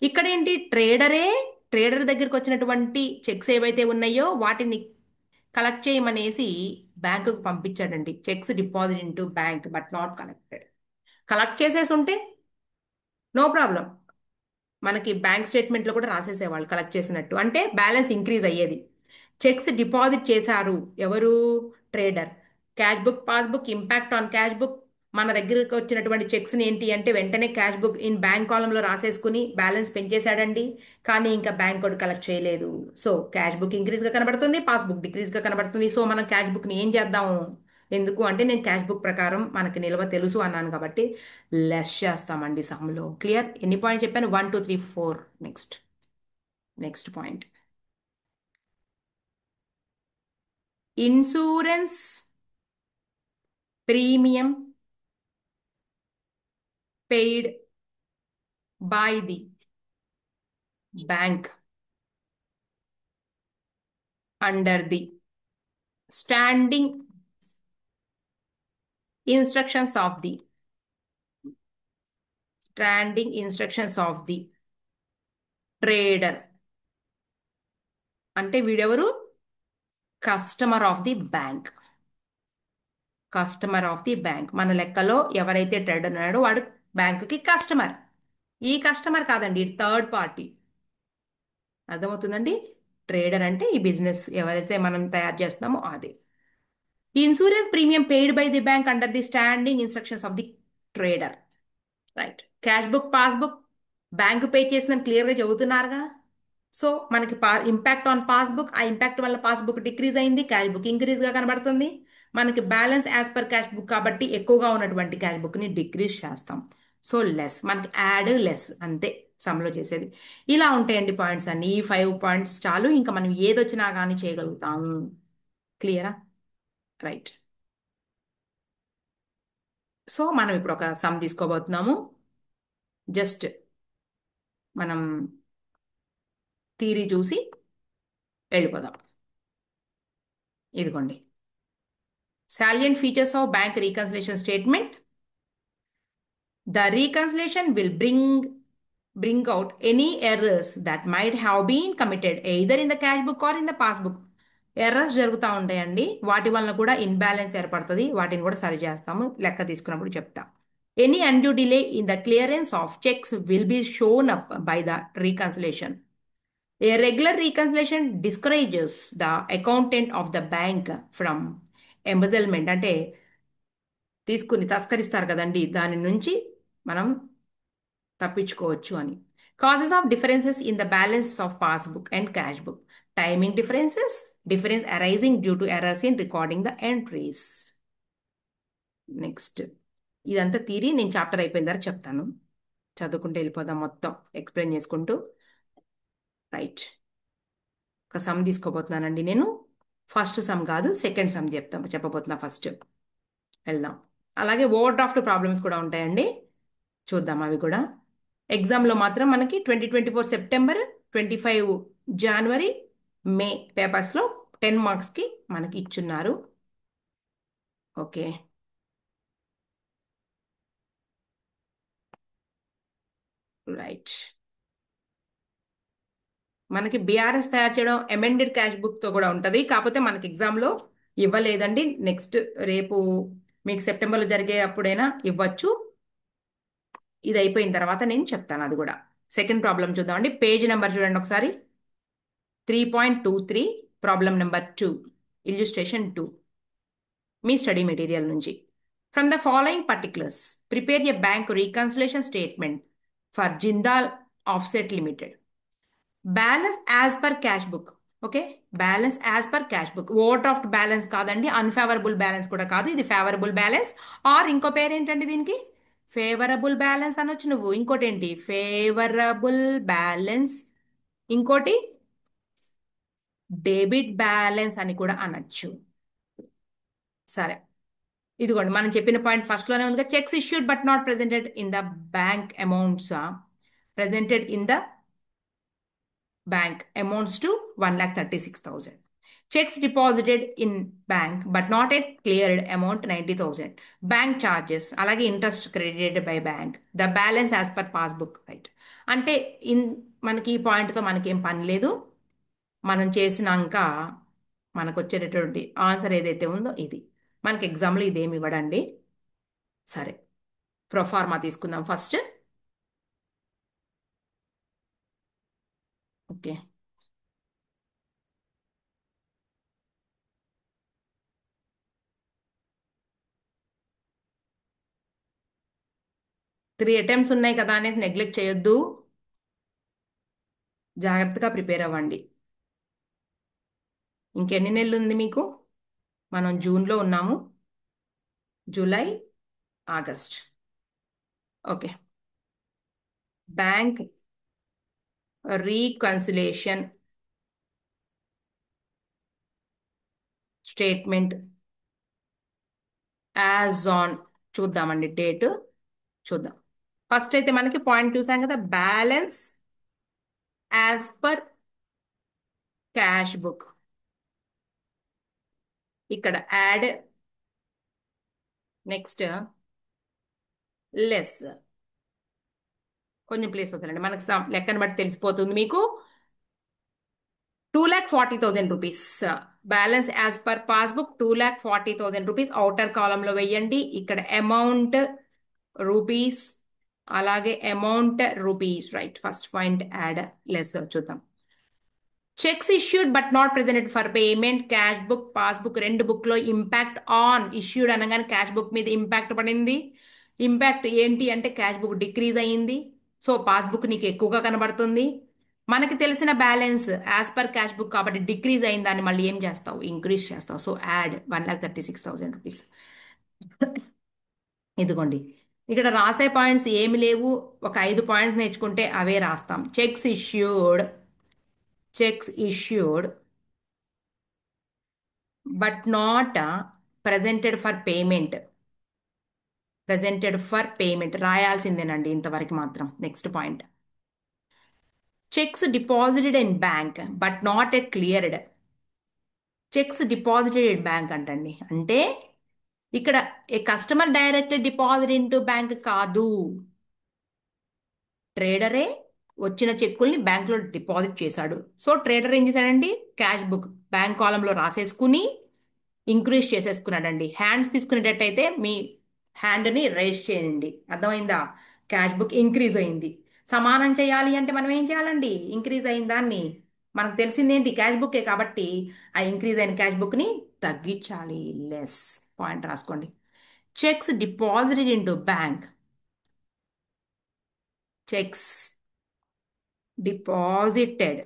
ఇక్కడ ఏంటి, ట్రేడర్ దగ్గరికి వచ్చినటువంటి చెక్స్ ఏవైతే ఉన్నాయో వాటిని కలెక్ట్ చేయమనేసి బ్యాంకుకు పంపించాడండి. Cheques deposit into bank but not collected. Collect చేసేసి ఉంటే నో ప్రాబ్లం, మనకి బ్యాంక్ స్టేట్మెంట్లో కూడా రాసేసేవాళ్ళు కలెక్ట్ చేసినట్టు, అంటే బ్యాలెన్స్ ఇంక్రీజ్ అయ్యేది. చెక్స్ డిపాజిట్ చేశారు ఎవరు, trader. Cash book passbook impact on cash book. మన దగ్గరకు వచ్చినటువంటి చెక్స్ ఏంటి అంటే వెంటనే క్యాష్ బుక్ ఇన్ బ్యాంక్ కాలంలో రాసేసుకుని బ్యాలెన్స్ పెంచేశాడండి. కానీ ఇంకా బ్యాంక్ కోడ్ కలెక్ట్ చేయలేదు. సో క్యాష్ బుక్ ఇంక్రీజ్ గా కనబడుతుంది, పాస్బుక్ డిక్రీజ్ గా కనబడుతుంది. సో మనం క్యాష్ బుక్ ని ఏం చేద్దాము, ఎందుకు అంటే నేను క్యాష్ బుక్ ప్రకారం మనకి నిల్వ తెలుసు అన్నాను కాబట్టి లెస్ చేస్తామండి సమ్లో. క్లియర్? ఎన్ని పాయింట్ చెప్పాను? 1 2 3 4. Next, next point, insurance premium paid by the bank under the standing instructions of the, standing instructions of the trader. అంటే వీడెవరు, customer of the bank. Customer of the bank, మన లెక్కలో ఎవరైతే ట్రేడర్ ఉన్నాడో వాడు బ్యాంకుకి కస్టమర్. ఈ కస్టమర్ కాదండి, ఇది థర్డ్ పార్టీ. అర్థమవుతుందండి? ట్రేడర్ అంటే ఈ బిజినెస్ ఎవరైతే మనం తయారు చేస్తున్నామో అది. Insurance premium paid by the bank under the standing instructions of the trader. Right. Cash book passbook bank pay చేసిందని క్లియర్గా చెబుతున్నారుగా. సో మనకి ఇంపాక్ట్ ఆన్ పాస్బుక్, ఆ ఇంపాక్ట్ వల్ల పాస్బుక్ డిక్రీజ్ అయింది, క్యాష్ బుక్ ఇంక్రీజ్ గా కనబడుతుంది. మనకి balance as per cash book కాబట్టి ఎక్కువగా ఉన్నటువంటి క్యాష్ బుక్ ని డిక్రీజ్ చేస్తాం. సో లెస్, మనకి యాడ్ లెస్ అంతే సమ్లో చేసేది. ఇలా ఉంటాయండి పాయింట్స్ అన్ని. ఈ 5 పాయింట్స్ చాలు, ఇంకా మనం ఏదొచ్చినా కానీ చేయగలుగుతాము. క్లియరా? రైట్. సో మనం ఇప్పుడు ఒక సమ్ తీసుకోబోతున్నాము. జస్ట్ మనం థీరీ చూసి వెళ్ళిపోదాం. ఇదిగోండి, salient features of bank reconciliation statement. The reconciliation will bring out any errors that might have been committed either in the cash book or in the passbook. Errors జరుగుతూ ఉంటాయండి, వాటి వలన కూడా ఇన్బ్యాలెన్స్ ఏర్పడుతుంది. వాటిని కూడా సరి చేస్తాము, లెక్క తీసుకున్నప్పుడు చెప్తా. Any undue delay in the clearance of checks will be shown up by the reconciliation. A regular reconciliation discourages the accountant of the bank from embezzlement, అంటే తీసుకుని తస్కరిస్తారు కదండి, దాని నుంచి మనం తప్పించుకోవచ్చు అని. Causes of differences in the balance of passbook and cash book. Timing differences, difference arising due to errors in recording the entries. Next, ఇదంతా థియరీ, నేను చాప్టర్ అయిపోయిన తర్వాత చెప్తాను. చదువుకుంటూ వెళ్ళిపోదాం మొత్తం ఎక్స్ప్లెయిన్ చేసుకుంటూ. రైట్. ఒక సమ్ తీసుకోబోతున్నానండి నేను. ఫస్ట్ సమ్ కాదు, సెకండ్ సమ్ చెప్పబోతున్నా ఫస్ట్. వెళ్దాం. అలాగే ఓవర్ డ్రాఫ్ట్ ప్రాబ్లమ్స్ కూడా ఉంటాయండి. చూద్దాం అవి కూడా. ఎగ్జామ్లో మాత్రం మనకి 2024 సెప్టెంబర్, 25 జనవరి, మే పేపర్స్లో 10 మార్క్స్కి మనకి ఇచ్చున్నారు. ఓకే. రైట్. మనకి బీఆర్ఎస్ తయారు చేయడం అమెండెడ్ క్యాష్ బుక్తో కూడా ఉంటుంది, కాకపోతే మనకి ఎగ్జామ్లో ఇవ్వలేదండి. నెక్స్ట్ రేపు మీకు సెప్టెంబర్లో జరిగే అప్పుడైనా ఇవ్వచ్చు. ఇది అయిపోయిన తర్వాత నేను చెప్తాను అది కూడా. సెకండ్ ప్రాబ్లం చూద్దామండి. పేజ్ నెంబర్ చూడండి ఒకసారి. 3.23, ప్రాబ్లం నెంబర్ 2, ఇల్యూస్ట్రేషన్ 2, మీ స్టడీ మెటీరియల్ నుంచి. From the following particulars prepare a bank reconciliation statement for Jindal offset limited. Balance as per cash book. Okay. Balance as per cash book. Overdraft balance కాదండి, అన్ఫేవరబుల్ బ్యాలెన్స్ కూడా కాదు, ఇది ఫేవరబుల్ బ్యాలెన్స్. ఆర్ ఇంకో పేరు ఏంటండి దీనికి? ఫేవరబుల్ బ్యాలెన్స్ అనొచ్చు నువ్వు. ఇంకోటి ఏంటి? Favourable balance. ఇంకోటి డెబిట్ బ్యాలెన్స్ అని కూడా అనొచ్చు. సరే, ఇదిగోండి మనం చెప్పిన పాయింట్ ఫస్ట్ లోనే ఉంది. Checks issued but not presented in the bank amounts presented in the bank amounts to 1,36,000. Checks deposited in bank but not yet cleared amount 90,000. Bank charges అలాగే interest credited by bank. The balance as per passbook. Right. అంటే మనకి ఈ పాయింట్తో మనకేం పని లేదు. మనం చేసినాక మనకు వచ్చేటటువంటి ఆన్సర్ ఏదైతే ఉందో ఇది. మనకి ఎగ్జామ్లో ఇదేమి ఇవ్వడండి. సరే, ప్రొఫార్మా తీసుకుందాం ఫస్ట్. ఓకే. 3 అటెంప్ట్స్ ఉన్నాయి కదా అనేసి నెగ్లెక్ట్ చేయొద్దు. జాగ్రత్తగా ప్రిపేర్ అవ్వండి. ఇంకెన్ని నెలలు ఉంది మీకు? మనం జూన్లో ఉన్నాము. July, August. Okay. Bank reconciliation statement as on. చూద్దామండి డేట్. చూద్దాం. ఫస్ట్ అయితే మనకి పాయింట్ చూసాం కదా, balance as per cash book. ఇక్కడ యాడ్, నెక్స్ట్ లెస్. కొంచెం ప్లేస్ వద్దండి, మనకి లెక్కను బట్టి తెలిసిపోతుంది మీకు. 2,40,000 rupees balance as per passbook. 2,40,000 rupees outer కాలంలో వెయ్యండి. ఇక్కడ అమౌంట్ రూపీస్, అలాగే amount rupees. Right. First point add, less. చూద్దాం. Cheques issued but not presented for payment. Cash book, passbook రెండు బుక్లో ఇంపాక్ట్ ఆన్. ఇష్యూడ్ అనగానే క్యాష్ బుక్ మీద ఇంపాక్ట్ పడింది. ఇంపాక్ట్ ఏంటి అంటే క్యాష్ బుక్ డిక్రీజ్ అయ్యింది, సో పాస్బుక్ నీకు ఎక్కువగా కనబడుతుంది. మనకి తెలిసిన balance as per cash book కాబట్టి డిక్రీజ్ అయిన దాన్ని మళ్ళీ ఏం చేస్తావు? ఇంక్రీజ్ చేస్తావు. So add 1,36,000 rupees. ఇదిగోండి, ఇక్కడ రాసే పాయింట్స్ ఏమి లేవు. ఒక 5 పాయింట్స్ నేర్చుకుంటే అవే రాస్తాం. Cheques issued but not presented for payment రాయాల్సిందేనండి ఇంతవరకు మాత్రం. Next point, cheques deposited in bank but not yet cleared. Cheques deposited in bank అంటండి, అంటే ఇక్కడ a customer direct deposit in to bank కాదు. ట్రేడరే వచ్చిన చెక్కుల్ని బ్యాంక్లో డిపాజిట్ చేశాడు. సో ట్రేడర్ ఏం చేశాడండి? క్యాష్ బుక్ బ్యాంక్ కాలంలో రాసేసుకుని ఇంక్రీజ్ చేసేసుకున్నాడండి. హ్యాండ్స్ తీసుకునేటట్టయితే మీ హ్యాండ్ని రైజ్ చేయండి. అర్థమైందా? క్యాష్ బుక్ ఇంక్రీజ్ అయింది. సమానం చేయాలి అంటే మనం ఏం చేయాలండి? ఇంక్రీజ్ అయిన దాన్ని, మనకు తెలిసింది ఏంటి? క్యాష్ బుక్కే కాబట్టి ఆ ఇంక్రీజ్ అయిన క్యాష్ బుక్ని తగ్గించాలి. లెస్. పాయింట్ రాసుకోండి. Cheques deposited into bank. Cheques deposited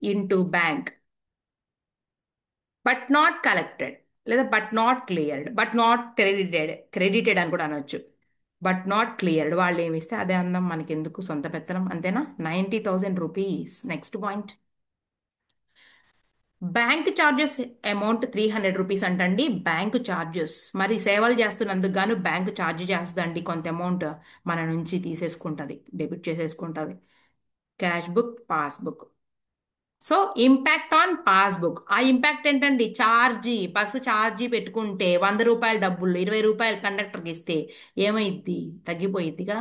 into bank but not collected, లేదా but not cleared, but not credited అని కూడా అనొచ్చు. బట్ నాట్ క్లియర్డ్, వాళ్ళు ఏమి ఇస్తే అదే అందం, మనకెందుకు సొంత పెత్తనం, అంతేనా? 90,000 rupees. Next point, bank charges amount 300 rupees అంటండి. బ్యాంక్ ఛార్జెస్ మరి సేవలు చేస్తున్నందుకు గాను బ్యాంక్ ఛార్జ్ చేస్తుందండి. కొంత అమౌంట్ మన నుంచి తీసేసుకుంటుంది, డెబిట్ చేసేసుకుంటుంది. Cash book, passbook. So impact on passbook, ఆ ఇంపాక్ట్ ఏంటండి? ఛార్జీ, బస్సు ఛార్జీ పెట్టుకుంటే 100 రూపాయల డబ్బులు 20 రూపాయలు కండక్టర్కి ఇస్తే ఏమైద్ది? తగ్గిపోయిద్దిగా.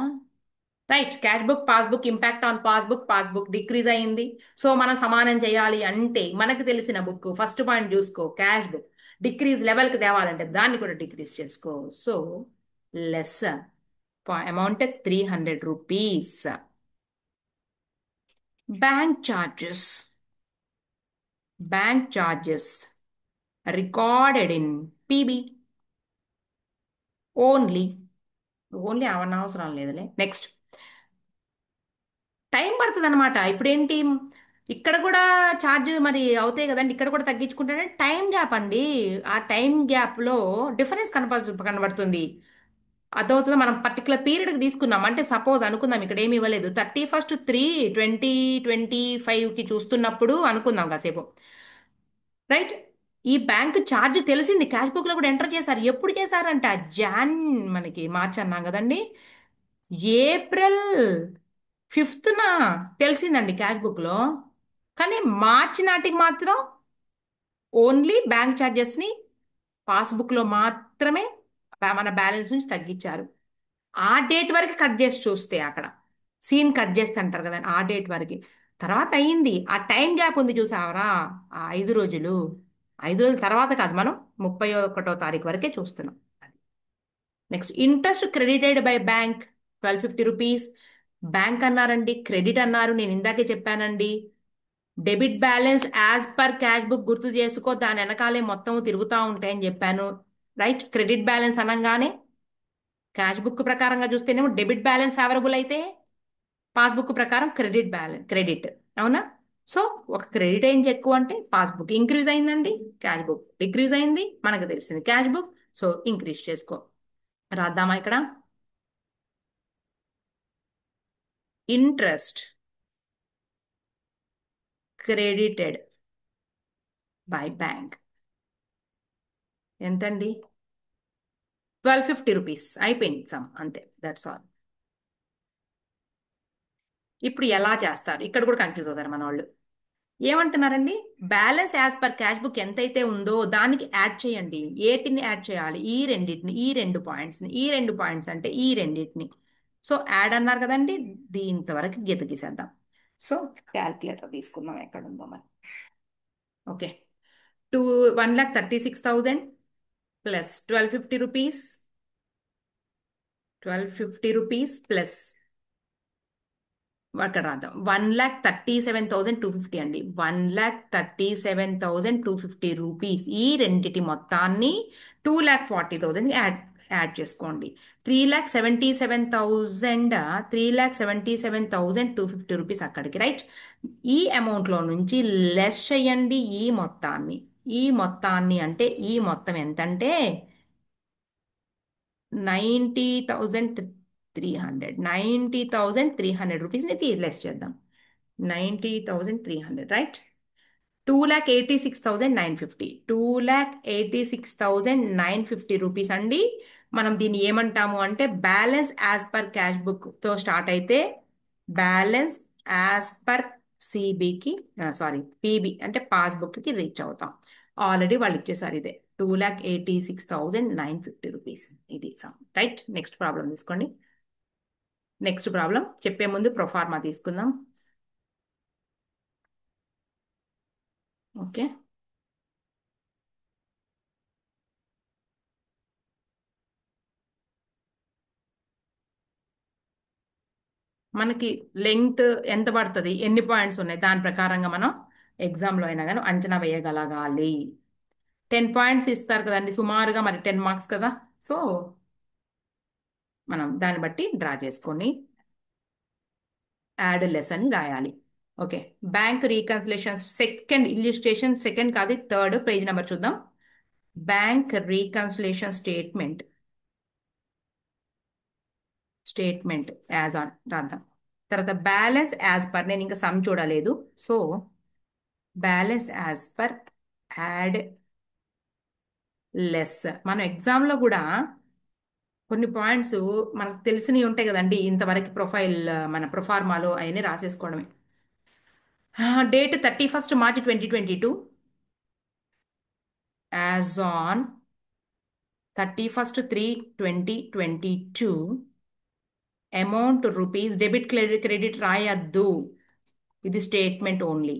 Right. Cash book, passbook, impact on passbook. Passbook decrease అయింది. సో మనం సమానం చేయాలి అంటే మనకు తెలిసిన బుక్ ఫస్ట్ పాయింట్ చూసుకో, క్యాష్ బుక్. డిక్రీజ్ లెవెల్కి తేవాలంటే దాన్ని కూడా డిక్రీజ్ చేసుకో. So less amount 300 rupees. Bank charges. Bank charges recorded in PB only. Only అవన్న అవసరం లేదులే. నెక్స్ట్, టైం పడుతుంది అనమాట. ఇప్పుడేంటి, ఇక్కడ కూడా ఛార్జ్ మరి అవుతాయి కదండి, ఇక్కడ కూడా తగ్గించుకుంటే టైం గ్యాప్ అండి. ఆ టైం గ్యాప్లో డిఫరెన్స్ కనబడుతుంది. అర్థమవుతుంది. మనం పర్టికులర్ పీరియడ్కి తీసుకున్నాం అంటే సపోజ్ అనుకుందాం, ఇక్కడ ఏమి ఇవ్వలేదు, 31/3/2025కి చూస్తున్నప్పుడు అనుకుందాం కాసేపు. రైట్. ఈ బ్యాంక్ ఛార్జ్ తెలిసింది, క్యాష్ బుక్లో కూడా ఎంటర్ చేశారు. ఎప్పుడు చేశారంట? జాన్, మనకి మార్చ్ అన్నాం కదండి, ఏప్రిల్ 5న తెలిసిందండి క్యాష్ బుక్లో. కానీ మార్చి నాటికి మాత్రం ఓన్లీ బ్యాంక్ ఛార్జెస్ని పాస్బుక్లో మాత్రమే మన బ్యాలెన్స్ నుంచి తగ్గించారు. ఆ డేట్ వరకు కట్ చేసి చూస్తే అక్కడ సీన్ కట్ చేస్తే అంటారు కదండి, ఆ డేట్ వరకు. తర్వాత అయ్యింది, ఆ టైం గ్యాప్ ఉంది చూసావరా, ఆ 5 రోజులు. 5 రోజుల తర్వాత కాదు, మనం 31వ తారీఖు వరకే చూస్తున్నాం. Next, interest credited by bank 1250 rupees. Bank అన్నారండి, క్రెడిట్ అన్నారు, నేను ఇందాకే చెప్పానండి. Debit balance as per cash book గుర్తు చేసుకో, దాని వెనకాలే మొత్తం తిరుగుతూ ఉంటాయని చెప్పాను. రైట్. క్రెడిట్ బ్యాలెన్స్ అనగానే క్యాష్ బుక్ ప్రకారంగా చూస్తేనేమో డెబిట్ బ్యాలెన్స్ ఫేవరబుల్ అయితే, పాస్బుక్ ప్రకారం క్రెడిట్ బ్యాలెన్స్ క్రెడిట్. అవునా? సో ఒక క్రెడిట్ ఏం ఎక్కువ అంటే పాస్బుక్ ఇంక్రీజ్ అయిందండి, క్యాష్ బుక్ డిక్రీజ్ అయింది, మనకు తెలిసింది క్యాష్ బుక్. సో ఇంక్రీజ్ చేసుకో. రాద్దామా ఇక్కడ? ఇంట్రెస్ట్ క్రెడిటెడ్ బై బ్యాంక్ ఎంతండి? 1250 రూపీస్. అయిపోయింది సమ్, అంతే, దట్స్ ఆల్. ఇప్పుడు ఎలా చేస్తారు? ఇక్కడ కూడా కన్ఫ్యూజ్ అవుతారు మన వాళ్ళు. ఏమంటున్నారండి? Balance as per cash book ఎంతైతే ఉందో దానికి యాడ్ చేయండి. ఏటిని యాడ్ చేయాలి? ఈ రెండింటిని, ఈ 2 పాయింట్స్ని. ఈ 2 పాయింట్స్ అంటే ఈ రెండింటిని. సో యాడ్ అన్నారు కదండి, దీంత వరకు గీత గీసేద్దాం. సో క్యాల్కులేటర్ తీసుకుందాం, ఎక్కడ ఉందో మరి. Okay. 1,36,000 plus 1250 rupees. 1250 rupees plus, అక్కడ రాద్దాం, 1,37,250 అండి. 1,37,250 రూపీస్. ఈ రెండిటి మొత్తాన్ని 2,40,000 యాడ్ యాడ్ చేసుకోండి. 3,77,250 రూపీస్ అక్కడికి. రైట్. ఈ అమౌంట్లో నుంచి లెస్ చేయండి ఈ మొత్తాన్ని. ఈ మొత్తాన్ని అంటే ఈ మొత్తం ఎంతంటే 90,300 రూపీస్ని లెస్ చేద్దాం. 90,300. రైట్. 2,86,950. 2,86,950 రూపీస్ అండి. మనం దీన్ని ఏమంటాము అంటే బ్యాలెన్స్ యాజ్ పర్ క్యాష్ బుక్తో స్టార్ట్ అయితే బ్యాలెన్స్ యాజ్ పర్ సిబికి, సారీ పీబీ అంటే పాస్బుక్కి రీచ్ అవుతాం. ఆల్రెడీ వాళ్ళు ఇచ్చేసారు ఇదే, 2,86,950 రూపీస్. ఇది సమ్. రైట్. నెక్స్ట్ ప్రాబ్లం తీసుకోండి. నెక్స్ట్ ప్రాబ్లం చెప్పే ముందు ప్రొఫార్మా తీసుకుందాం. ఓకే. మనకి లెంగ్త్ ఎంత పడుతుంది, ఎన్ని పాయింట్స్ ఉన్నాయి, దాని ప్రకారంగా మనం ఎగ్జామ్లో అయినా కానీ అంచనా వేయగలగాలి. 10 పాయింట్స్ ఇస్తారు కదండి సుమారుగా, మరి 10 మార్క్స్ కదా. సో మనం దాన్ని బట్టి డ్రా చేసుకొని యాడ్ లెస్ అని రాయాలి. Okay. Bank reconciliation second illustration, second కాదు థర్డ్ పేజ్ నెంబర్ చూద్దాం. Bank reconciliation statement. Statement as on రాద్దాం. తర్వాత బ్యాలెన్స్ యాజ్ పర్, నేను ఇంకా సమ్ చూడలేదు. So balance as per add less. మనం ఎగ్జామ్లో కూడా కొన్ని పాయింట్స్ మనకు తెలిసినవి ఉంటాయి కదండి, ఇంతవరకు ప్రొఫైల్ మన ప్రొఫార్మాలో అవన్నీ రాసేసుకోవడమే. Date 31st March 2022, as on 31/3/2022, amount rupees, debit credit రాయద్దు, ఇది statement only.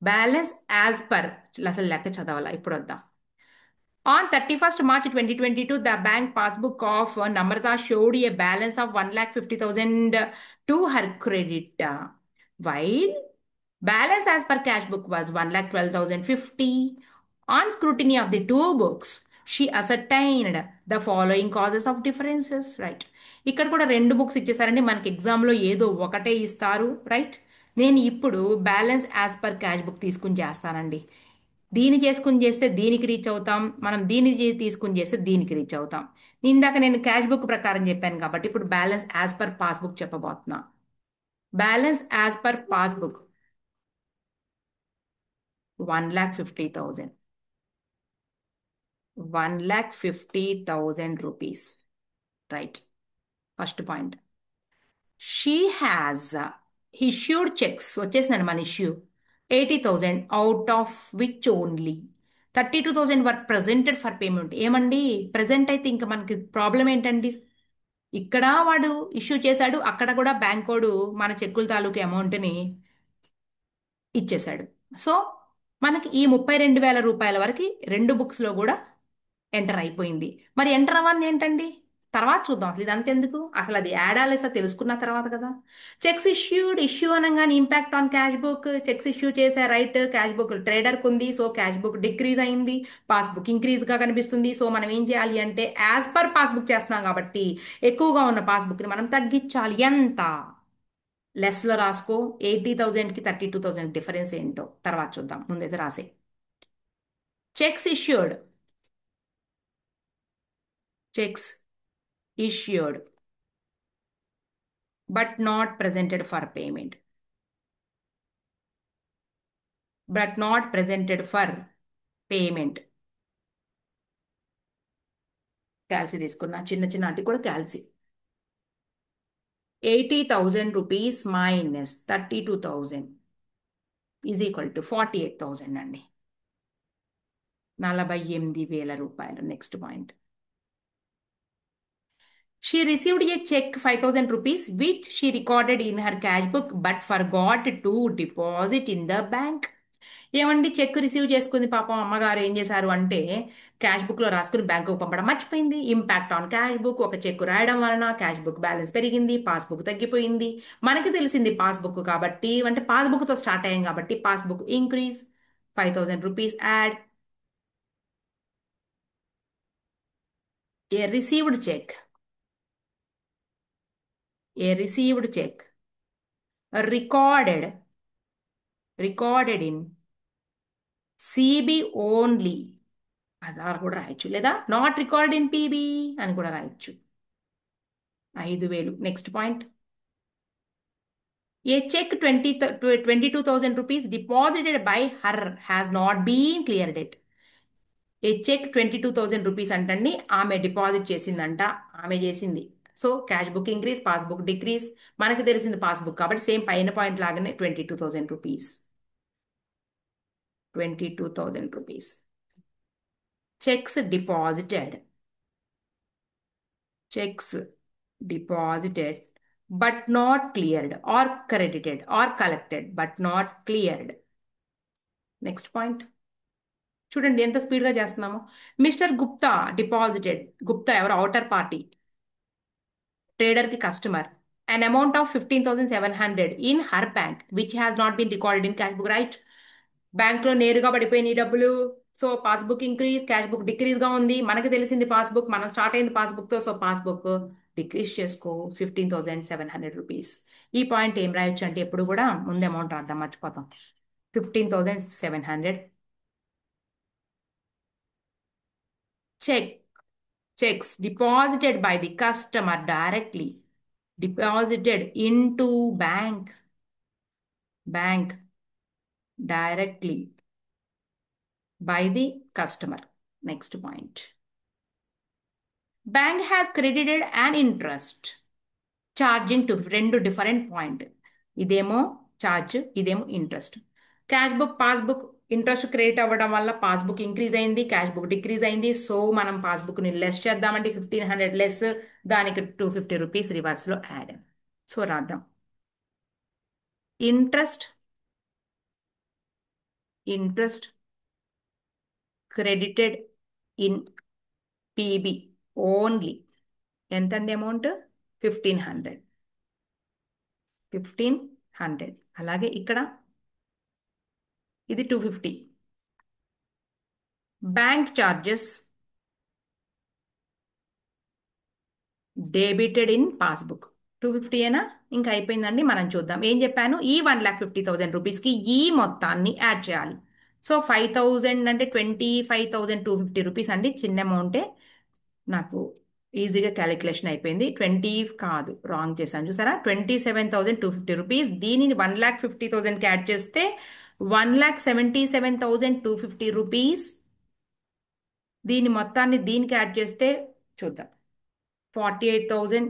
Balance as per, అసలు లెక్క చదవాలా ఇప్పుడు వద్దాం. On 31st March 2022, the bank passbook of Namrata showed a balance of 1,50,000 to her credit, while balance as per cash book was 1,12,050. On scrutiny of the two books, she ascertained the following causes of differences, right? ఇక్కడ కూడా రెండు బుక్స్ ఇచ్చేసారండి, మనకి ఎగ్జామ్లో ఏదో ఒకటే ఇస్తారు, రైట్? నేను ఇప్పుడు balance as per cash book తీసుకుని చేస్తానండి. దీన్ని చేసుకుని చేస్తే దీనికి రీచ్ అవుతాం, మనం దీన్ని తీసుకుని చేస్తే దీనికి రీచ్ అవుతాం. ఇందాక నేను క్యాష్ బుక్ ప్రకారం చెప్పాను కాబట్టి ఇప్పుడు బ్యాలెన్స్ యాజ్ పర్ పాస్బుక్ చెప్పబోతున్నా. Balance as per passbook 1,50,000, 1,50,000 rupees, right? First point. She has issued cheques, వచ్చేసిందండి మన issue, 80,000, out of which only 32,000 were presented for payment. ఏమండి, ప్రజెంట్ అయితే ఇంకా మనకి ప్రాబ్లం ఏంటండి? ఇక్కడ వాడు ఇష్యూ చేశాడు, అక్కడ కూడా బ్యాంకోడు మన చెక్కుల తాలూకు అమౌంట్ని ఇచ్చేశాడు. సో మనకి ఈ 32,000 రూపాయల వరకు రెండు బుక్స్లో కూడా ఎంటర్ అయిపోయింది. మరి ఎంటర్ అవ్వాలి ఏంటండి? తర్వాత చూద్దాం, అసలు ఇదంతా ఎందుకు, అసలు అది యాడాలేసా తెలుసుకున్న తర్వాత కదా. చెక్స్ ఇష్యూడ్, ఇష్యూ అనగానే impact on cash book, checks issue చేసే రైట్ క్యాష్ బుక్ ట్రేడర్కి ఉంది, సో క్యాష్ బుక్ డిక్రీజ్ అయింది, పాస్బుక్ ఇంక్రీజ్గా కనిపిస్తుంది. సో మనం ఏం చేయాలి అంటే యాజ్ పర్ పాస్బుక్ చేస్తున్నాం కాబట్టి ఎక్కువగా ఉన్న పాస్బుక్ని మనం తగ్గించాలి. ఎంత? లెస్లో రాసుకో. 80,000కి 32,000 డిఫరెన్స్ ఏంటో తర్వాత చూద్దాం, ముందైతే రాసే. Checks issued, checks issued but not presented for payment, but not presented for payment. Calci తీసుకున్నా, చిన్న చిన్న అంటే కూడా calci. 80,000 rupees minus 32,000 is equal to 48,000 అండి, 48,000 రూపాయలు. Next point. She received a check 5,000 rupees which she recorded in her cash book but forgot to deposit in the bank. ఏమండి, చెక్ రిసీవ్ చేసుకుంది, పాపం అమ్మగారు ఏం చేశారు అంటే క్యాష్ బుక్లో రాసుకుని బ్యాంకుకు పంపడం మర్చిపోయింది. ఇంపాక్ట్ ఆన్ క్యాష్ బుక్, ఒక చెక్ రాయడం వలన క్యాష్ బుక్ బ్యాలెన్స్ పెరిగింది, పాస్బుక్ తగ్గిపోయింది. మనకి తెలిసింది పాస్బుక్ కాబట్టి, అంటే పాస్బుక్తో స్టార్ట్ అయ్యాం కాబట్టి passbook increase, 5,000 rupees add. A received cheque, A received cheque recorded in CB only, అలా కూడా రాయొచ్చు, లేదా నాట్ రికార్డ్ ఇన్ పీబీ అని కూడా రాయొచ్చు. 5,000. Next point. A cheque 22,000 rupees deposited by her has not been cleared it. A cheque 22,000 rupees అంటండి, ఆమె డిపాజిట్ చేసిందంట, ఆమె చేసింది. So cash book increase, passbook decrease. మనకి తెలిసింది పాస్బుక్ కాబట్టి సేమ్ పైన పాయింట్ లాగానే 22,000 rupees, 22,000 rupees. Cheques deposited, cheques deposited but not cleared, or credited or collected but not cleared. Next point చూడండి ఎంత స్పీడ్గా చేస్తున్నాము. మిస్టర్ గుప్తా డిపాజిటెడ్, గుప్తా ఎవరు, అవుటర్ పార్టీ, ట్రేడర్కి customer, an amount of 15,700 in her bank which has not been recorded in cash book, right? బ్యాంక్లో నేరుగా పడిపోయిన డబ్బులు. So passbook increase, cash book డిక్రీజ్గా ఉంది. మనకి తెలిసింది పాస్బుక్, మనం స్టార్ట్ అయింది పాస్బుక్తో, సో పాస్బుక్ డిక్రీజ్ చేసుకో, 15,700 రూపీస్. ఈ పాయింట్ ఏం రాయొచ్చు అంటే ఎప్పుడు కూడా ముందు అమౌంట్ రాద్దాం, మర్చిపోతాం. 15,700 cheque, cheques deposited by the customer directly, deposited in to bank, bank directly by the customer. Next point, bank has credited and interest charging to, రెండు డిఫరెంట్ పాయింట్. ఇదేమో ఛార్జ్, ఇదేమో interest. Cash book passbook, interest credit అవ్వడం వల్ల పాస్బుక్ ఇంక్రీజ్ అయింది, క్యాష్ బుక్ డిక్రీజ్ అయింది. సో మనం పాస్బుక్ని లెస్ చేద్దామంటే 1500 లెస్, దానికి 250 రూపీస్ రివర్స్లో యాడ్. సో రాద్దాం, interest interest credited in PB only. ఎంతండి అమౌంట్? 1500. 1500. అలాగే ఇక్కడ ఇది 250. Bank charges debited in passbook 250 ఏనా? ఇంకా అయిపోయిందండి. మనం చూద్దాం ఏం చెప్పాను. ఈ 1,50,000 రూపీస్కి ఈ మొత్తాన్ని యాడ్ చేయాలి. సో 5,000 అంటే 25,250 రూపీస్ అండి. చిన్న అమౌంటే, నాకు ఈజీగా క్యాలిక్యులేషన్ అయిపోయింది. 20 కాదు, రాంగ్ చేశాను చూసారా, 27,250 రూపీస్. దీనిని 1,50,000కి యాడ్ చేస్తే 1,77,250 రూపీస్. దీని మొత్తాన్ని దీనికి యాడ్ చేస్తే చూద్దాం, 48,000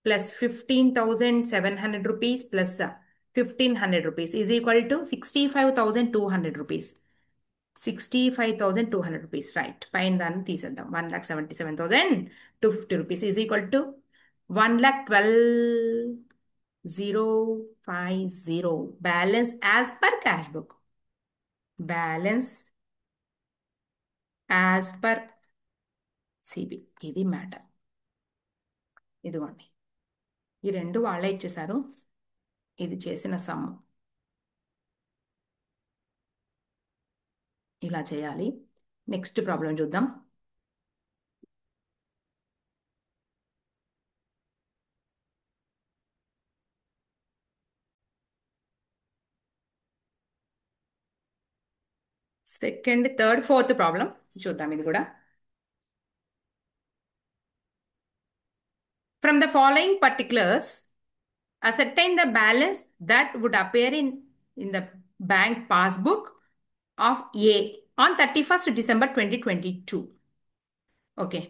plus 15,700 rupees plus 1,500 rupees is equal to 65,200 rupees. 65,200 rupees, right. పైన దాన్ని తీసేద్దాం. 1,77,250 rupees is equal to 1,12,050 balance as per cash book. Balance as per CB. ఇది మ్యాటర్. ఇదిగోండి, ఈ రెండు వాళ్ళే ఇచ్చేశారు. ఇది చేసిన సమ్ ఇలా చేయాలి. నెక్స్ట్ ప్రాబ్లం చూద్దాం. సెకండ్, థర్డ్, ఫోర్త్ ప్రాబ్లం చూద్దాం. ఇది కూడా from the following particulars ascertain the balance that would appear in the bank passbook of A on 31st December 2022. Okay,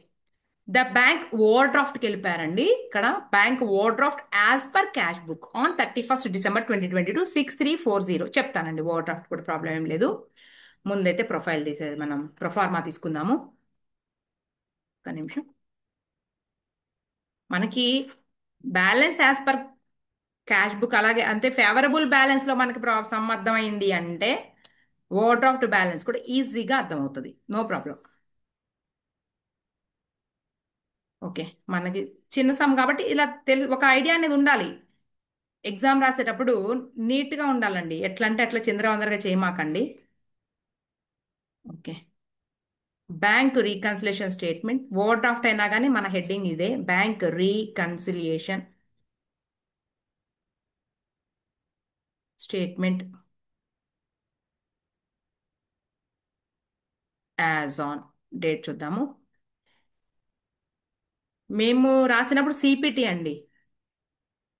the bank overdraft వెళ్ళిపోయారండి. ఇక్కడ bank overdraft as per cash book on 31st December 2022 6340. చెప్తానండి, ఓవర్ డ్రాఫ్ట్ కూడా ప్రాబ్లం ఏం లేదు. ముందైతే ప్రొఫైల్ తీసేది, మనం ప్రొఫార్మా తీసుకుందాము. ఒక నిమిషం. మనకి balance as per cash book అలాగే, అంటే ఫేవరబుల్ బ్యాలెన్స్లో మనకి సమ్ అర్థమైంది అంటే ఓవర్ డ్రాఫ్ట్ బ్యాలెన్స్ కూడా ఈజీగా అర్థమవుతుంది. No problem. ఓకే, మనకి చిన్న సమ్ కాబట్టి ఇలా ఒక ఐడియా అనేది ఉండాలి. ఎగ్జామ్ రాసేటప్పుడు నీట్గా ఉండాలండి. ఎట్లా అంటే అట్లా చిందరవందరగా చేయమాకండి. Okay, bank reconciliation statement. Overdraft అయినా కానీ మన హెడ్డింగ్ ఇదే, bank reconciliation statement as on. Date చూద్దాము. మేము రాసినప్పుడు సిపిటి అండి,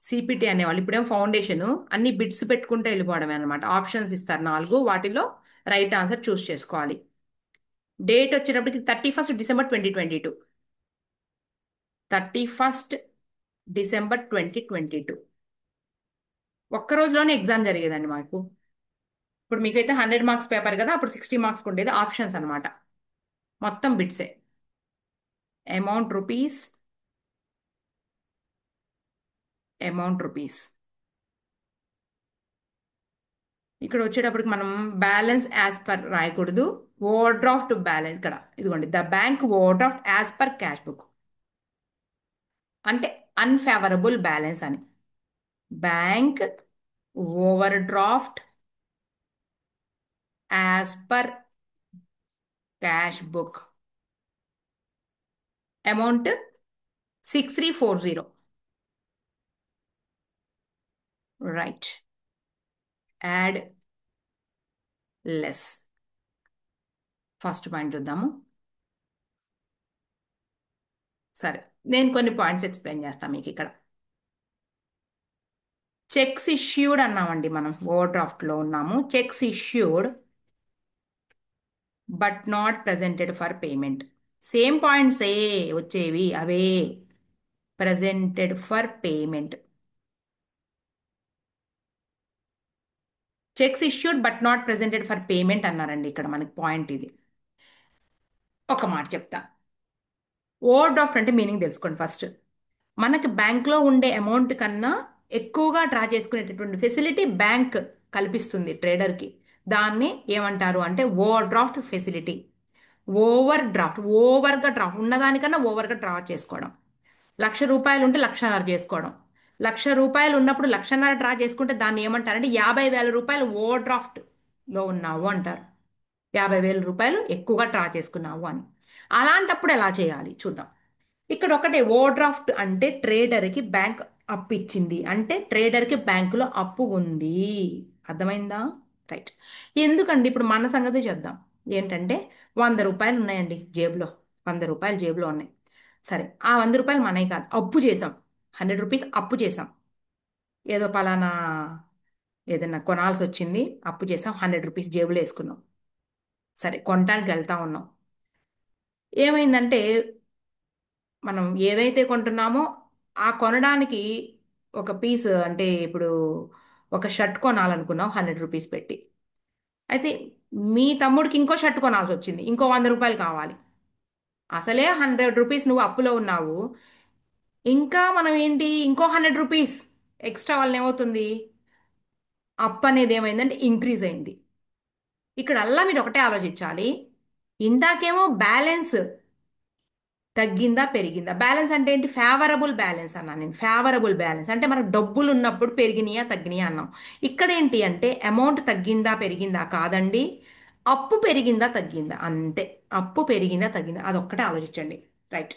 సిపిటి అనేవాళ్ళు. ఇప్పుడేమో ఫౌండేషన్. అన్ని బిట్స్ పెట్టుకుంటే వెళ్ళిపోవడమే అనమాట. ఆప్షన్స్ ఇస్తారు 4, వాటిలో రైట్ ఆన్సర్ చూస్ చేసుకోవాలి. డేట్ వచ్చేటప్పటికి 31st December 2022. 31st December 2022. ఒక్క రోజులోనే ఎగ్జామ్ జరిగేదండి మాకు. ఇప్పుడు మీకైతే 100 మార్క్స్ పేపర్ కదా, అప్పుడు 60 మార్క్స్ ఉండేది. ఆప్షన్స్ అనమాట, మొత్తం బిట్సే. Amount rupees, amount rupees. ఇక్కడ వచ్చేటప్పటికి మనం బ్యాలెన్స్ యాజ్ పర్ రాయకూడదు, ఓవర్ డ్రాఫ్ట్ బ్యాలెన్స్. ఇక్కడ ఇదిగోండి, the bank overdraft as per cash book అంటే అన్ఫేవరబుల్ బ్యాలెన్స్ అని. Bank overdraft as per cash book amount 6340. Right, add less. First point చూద్దాము. సరే, నేను కొన్ని పాయింట్స్ ఎక్స్ప్లెయిన్ చేస్తాను మీకు ఇక్కడ. చెక్స్ ఇష్యూడ్ అన్నామండి, మనం ఓవర్ డ్రాఫ్ట్లో ఉన్నాము. Cheques issued but not presented for payment. Same points ఏ వచ్చేవి అవే. Presented for payment. Cheques issued but not presented for payment అన్నారండి ఇక్కడ మనకి పాయింట్ ఇది. ఒక మాట చెప్తా. ఓవర్ డ్రాఫ్ట్ అంటే మీనింగ్ తెలుసుకోండి ఫస్ట్. మనకి బ్యాంక్లో ఉండే అమౌంట్ కన్నా ఎక్కువగా డ్రా చేసుకునేటటువంటి ఫెసిలిటీ బ్యాంక్ కల్పిస్తుంది ట్రేడర్కి. దాన్ని ఏమంటారు అంటే over draft facility. Over draft, ఓవర్గా డ్రాఫ్ట్ ఉన్నదానికన్నా ఓవర్గా డ్రా చేసుకోవడం. 1,00,000 ఉంటే 1,50,000 చేసుకోవడం. 1,00,000 ఉన్నప్పుడు 1,50,000 డ్రా చేసుకుంటే దాన్ని ఏమంటారంటే 50,000 ఓవర్ డ్రాఫ్ట్లో ఉన్నావు అంటారు. 50,000 ఎక్కువగా డ్రా చేసుకున్నావు అని. అలాంటప్పుడు ఎలా చేయాలి చూద్దాం. ఇక్కడ ఒకటే, ఓవర్ డ్రాఫ్ట్ అంటే ట్రేడర్కి బ్యాంక్ అప్పు ఇచ్చింది అంటే ట్రేడర్కి బ్యాంకులో అప్పు ఉంది. అర్థమైందా? రైట్. ఎందుకండి ఇప్పుడు మన సంగతి చెప్దాం. ఏంటంటే రూ. 100 ఉన్నాయండి జేబులో. రూ. 100 జేబులో ఉన్నాయి. సరే, ఆ రూ. 100 మనవి కాదు, అప్పు చేసాం. రూ. 100 అప్పు చేసాం. ఏదో పలానా ఏదైనా కొనాల్సి వచ్చింది, అప్పు చేసాం. రూ. 100 జేబులో వేసుకున్నాం. సరే, కొనటానికి వెళ్తా ఉన్నాం. ఏమైందంటే మనం ఏదైతే కొంటున్నామో ఆ కొనడానికి ఒక పీస్, అంటే ఇప్పుడు ఒక షర్ట్ కొనాలనుకున్నాం రూ. 100 పెట్టి. అయితే మీ తమ్ముడికి ఇంకో షర్ట్ కొనాల్సి వచ్చింది, ఇంకో రూ. 100 కావాలి. అసలే రూ. 100 నువ్వు అప్పులో ఉన్నావు. ఇంకా మనం ఏంటి, ఇంకో రూ. 100 ఎక్స్ట్రా వల్ల ఏమవుతుంది, అప్పు అనేది ఏమైందంటే ఇంక్రీజ్ అయింది. ఇక్కడ అల్లా మీరు ఒకటే ఆలోచించాలి. ఇందాకేమో బ్యాలెన్స్ తగ్గిందా పెరిగిందా? బ్యాలెన్స్ అంటే ఏంటి? ఫేవరబుల్ బ్యాలెన్స్ అన్నాను నేను. ఫేవరబుల్ బ్యాలెన్స్ అంటే మనకు డబ్బులు ఉన్నప్పుడు పెరిగినాయా తగ్గినాయా అన్నాం. ఇక్కడ ఏంటి అంటే అమౌంట్ తగ్గిందా పెరిగిందా కాదండి, అప్పు పెరిగిందా తగ్గిందా అంతే. అప్పు పెరిగిందా తగ్గిందా అదొక్కటే ఆలోచించండి. Right.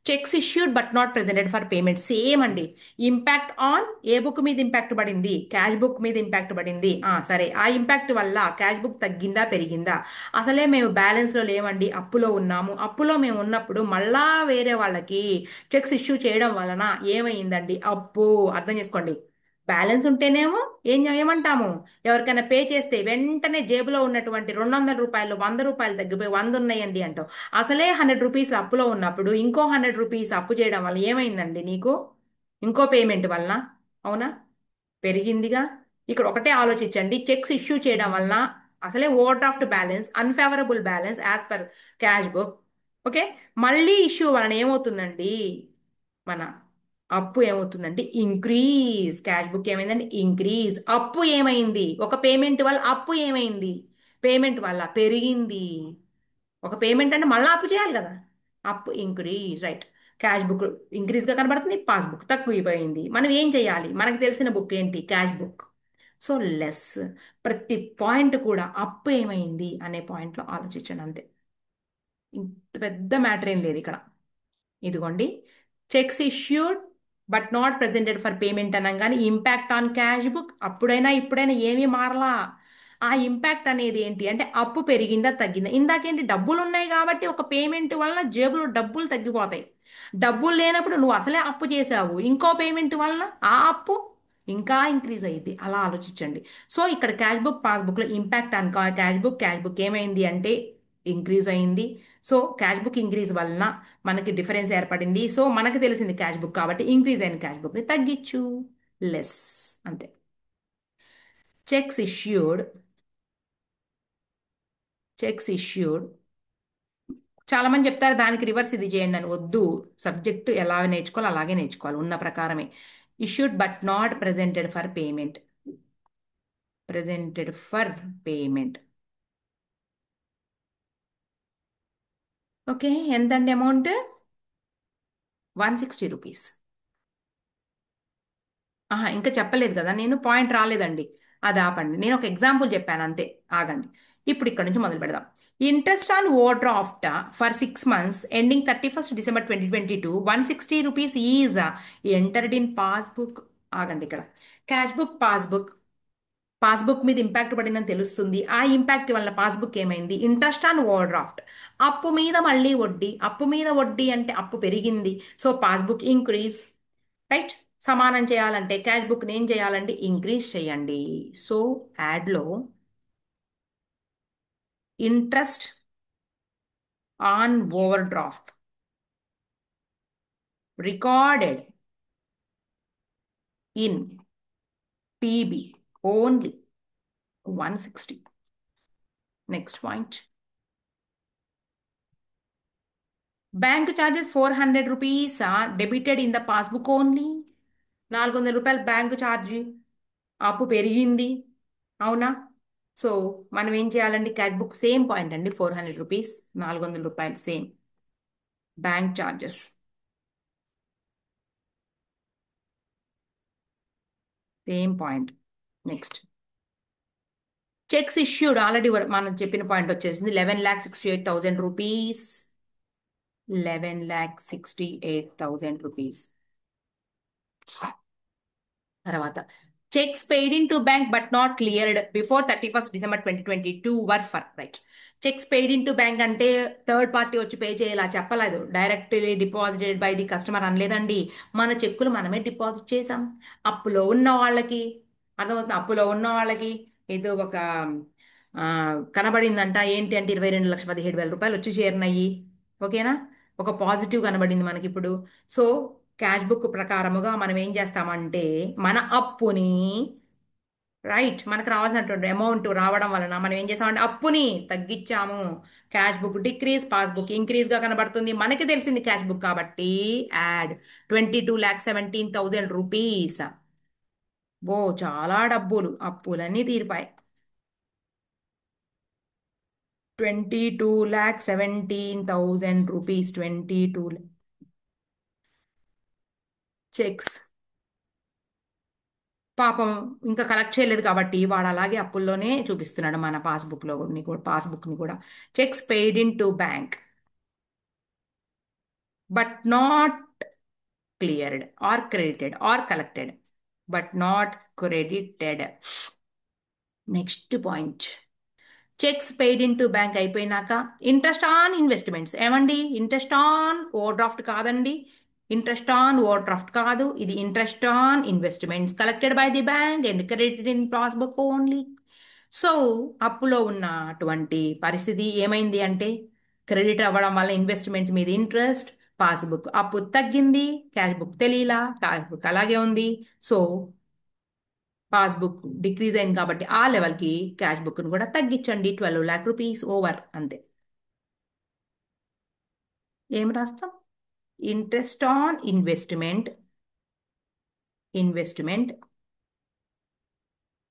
Checks issued but not presented for payment same అండి. ఇంపాక్ట్ ఆన్ ఏ బుక్ మీద ఇంపాక్ట్ పడింది? క్యాష్ బుక్ మీద ఇంపాక్ట్ పడింది. సరే, ఆ ఇంపాక్ట్ వల్ల క్యాష్ బుక్ తగ్గిందా పెరిగిందా? అసలే మేము బ్యాలెన్స్లో లేవండి, అప్పులో ఉన్నాము. అప్పులో మేము ఉన్నప్పుడు మళ్ళా వేరే వాళ్ళకి చెక్స్ ఇష్యూ చేయడం వలన ఏమైందండి? అప్పు. అర్థం చేసుకోండి. బ్యాలెన్స్ ఉంటేనేమో ఏమంటాము, ఎవరికైనా పే చేస్తే వెంటనే జేబులో ఉన్నటువంటి రూ. 200 రూపాయలు తగ్గిపోయి 100 ఉన్నాయండి అంటావు. అసలే రూ. 100 అప్పులో ఉన్నప్పుడు ఇంకో రూ. 100 అప్పు చేయడం వల్ల ఏమైందండి నీకు? ఇంకో పేమెంట్ వలన. అవునా? పెరిగిందిగా. ఇక్కడ ఒకటే ఆలోచించండి. చెక్స్ ఇష్యూ చేయడం వలన అసలే over draft balance, unfavourable balance as per cash book. Okay. మళ్ళీ ఇష్యూ వలన ఏమవుతుందండి, మన అప్పు ఏమవుతుందంటే ఇంక్రీజ్. క్యాష్ బుక్ ఏమైందండి? ఇంక్రీజ్. అప్పు ఏమైంది? ఒక పేమెంట్ వల్ల అప్పు ఏమైంది? పేమెంట్ వల్ల పెరిగింది. ఒక పేమెంట్ అంటే మళ్ళీ అప్పు చేయాలి కదా. అప్పు ఇంక్రీజ్. రైట్. క్యాష్ బుక్ ఇంక్రీజ్గా కనబడుతుంది, పాస్బుక్ తక్కువైపోయింది. మనం ఏం చేయాలి? మనకు తెలిసిన బుక్ ఏంటి? Cash book. So less. ప్రతి పాయింట్ కూడా అప్పు ఏమైంది అనే పాయింట్లో ఆలోచించండి అంతే. ఇంత పెద్ద మ్యాటర్ ఏం లేదు ఇక్కడ. ఇదిగోండి, checks issued but not presented for payment అనగానే ఇంపాక్ట్ ఆన్ క్యాష్ బుక్. అప్పుడైనా ఇప్పుడైనా ఏమీ మారలా. ఆ ఇంపాక్ట్ అనేది ఏంటి అంటే అప్పు పెరిగిందా తగ్గిందా? ఇందాకేంటి, డబ్బులు ఉన్నాయి కాబట్టి ఒక పేమెంట్ వలన జేబులో డబ్బులు తగ్గిపోతాయి. డబ్బులు లేనప్పుడు నువ్వు అసలే అప్పు చేసావు, ఇంకో పేమెంట్ వలన ఆ అప్పు ఇంకా ఇంక్రీజ్ అయ్యింది. అలా ఆలోచించండి. సో ఇక్కడ క్యాష్ బుక్ పాస్బుక్లో ఇంపాక్ట్ ఆన్ క్యాష్ బుక్ ఏమైంది అంటే ఇంక్రీజ్ అయింది. సో క్యాష్ బుక్ ఇంక్రీజ్ వలన మనకి డిఫరెన్స్ ఏర్పడింది. సో మనకి తెలిసింది క్యాష్ బుక్ కాబట్టి ఇంక్రీజ్ అయిన క్యాష్ బుక్ని తగ్గించు. లెస్. అంతే. Checks issued. Cheques issued. చాలా మంది చెప్తారు దానికి రివర్స్ ఇది చేయండి అని. వద్దు. సబ్జెక్టు ఎలా నేర్చుకోవాలి అలాగే నేర్చుకోవాలి, ఉన్న ప్రకారమే. Issued but not presented for payment. Presented for payment. Okay. ఎంతండి అమౌంట్? రూ. 160. ఇంకా చెప్పలేదు కదా నేను, పాయింట్ రాలేదండి. అది ఆపండి, నేను ఒక ఎగ్జాంపుల్ చెప్పాను అంతే. ఆగండి. ఇప్పుడు ఇక్కడ నుంచి మొదలు పెడదాం. Interest on over draft for 6 months ending 31st December 2022 రూ. 160 ఈజ్ ఎంటర్డ్ ఇన్ పాస్బుక్. ఆగండి ఇక్కడ. Cash book passbook. పాస్బుక్ మీద ఇంపాక్ట్ పడిందని తెలుస్తుంది. ఆ ఇంపాక్ట్ వల్ల పాస్బుక్ ఏమైంది? Interest on over draft. అప్పు మీద మళ్ళీ వడ్డీ. అప్పు మీద వడ్డీ అంటే అప్పు పెరిగింది. So passbook increase. రైట్. సమానం చేయాలంటే క్యాష్ బుక్ని ఏం చేయాలండి? ఇంక్రీజ్ చేయండి. సో యాడ్లో interest on overdraft recorded in PB only 160. Next point. Bank charges 400 rupees debited in the passbook only. 400 రూపాయలు బ్యాంకు ఛార్జీ. అప్పు పెరిగింది. అవునా? సో మనం ఏం చేయాలండి? క్యాష్ బుక్ సేమ్ పాయింట్ అండి, 400 రూపీస్, 400 రూపాయలు same bank charges. Same point. Next, cheques issued already మనం చెప్పిన పాయింట్ వచ్చేసింది 11,68,000 రూపీస్. 11,68,000 రూపీస్. తర్వాత, cheques paid in to bank but not cleared before 31st December 2022 were for right. Cheques paid in to bank అంటే థర్డ్ పార్టీ వచ్చి పే చేయాలా చెప్పలేదు. Directly deposited by the customer అనలేదండి. మన చెక్కులు మనమే డిపాజిట్ చేసాం. అప్పులో ఉన్న వాళ్ళకి అర్థమవుతుంది. అప్పులో ఉన్న వాళ్ళకి ఏదో ఒక ఆ, కనబడిందంట. ఏంటి అంటే 22,17,000 రూపాయలు వచ్చి చేరినాయి. ఓకేనా? ఒక పాజిటివ్ కనబడింది మనకి ఇప్పుడు. సో క్యాష్ బుక్ ప్రకారముగా మనం ఏం చేస్తామంటే మన అప్పుని, రైట్, మనకు రావాల్సినటువంటి అమౌంట్ రావడం వలన మనం ఏం చేస్తామంటే అప్పుని తగ్గించాము. Cash book decrease, passbook increase గా కనబడుతుంది. మనకి తెలిసింది క్యాష్ బుక్ కాబట్టి యాడ్ 22,17,000 రూపీస్. ఓ చాలా డబ్బులు, అప్పులన్నీ తీరిపాయి. 22,17,000 రూపీస్. 22 చెక్స్. పాపం ఇంకా కలెక్ట్ చేయలేదు కాబట్టి వాడు అలాగే అప్పుల్లోనే చూపిస్తున్నాడు మన పాస్బుక్ని కూడా. Cheques paid in to bank but not cleared or credited or collected but not credited. Next point. Cheques paid in to bank అయిపోయినాక ఇంట్రెస్ట్ ఆన్ ఇన్వెస్ట్మెంట్స్. ఏమండి? ఇంట్రెస్ట్ ఆన్ ఓవర్ డ్రాఫ్ట్ కాదండి. ఇంట్రెస్ట్ ఆన్ ఓవర్ డ్రాఫ్ట్ కాదు, ఇది interest on investments collected by the bank and credited in passbook only. So అప్పులో ఉన్నటువంటి పరిస్థితి ఏమైంది అంటే క్రెడిట్ అవ్వడం వల్ల ఇన్వెస్ట్మెంట్ మీద ఇంట్రెస్ట్, పాస్బుక్ అప్పు తగ్గింది, క్యాష్ బుక్ తెలియలా, క్యాష్ బుక్ అలాగే ఉంది. సో పాస్బుక్ డిక్రీజ్ అయింది కాబట్టి ఆ లెవెల్కి క్యాష్ బుక్ను కూడా తగ్గించండి. 12 lakh రూపీస్ ఓవర్ అంతే. ఏం రాస్తాం? Interest on investment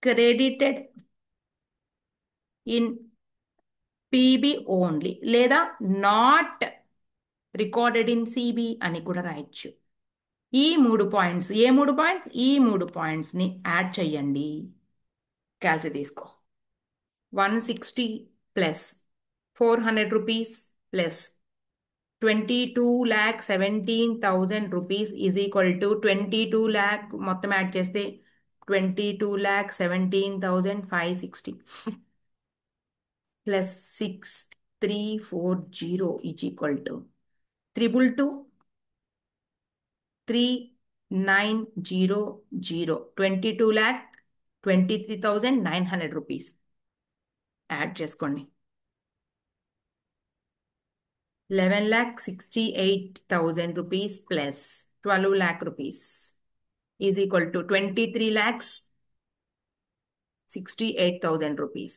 credited in PB only, లేదా నాట్ రికార్డెడ్ ఇన్ సిబి అని కూడా రాయొచ్చు. ఈ 3 పాయింట్స్, ఏ 3 పాయింట్స్? ఈ 3 పాయింట్స్ని యాడ్ చెయ్యండి. క్యాల్సి తీసుకో. 160 plus 400 rupees plus 22,17,000 rupees is equal to 22 lakh మొత్తం యాడ్ చేస్తే 22,17,560 plus 6,340 is equal to 222,3,900. 22,23,900 rupees add చేసుకోండి. 11,68,000 rupees plus 12 lakh rupees is equal to 23,68,000 rupees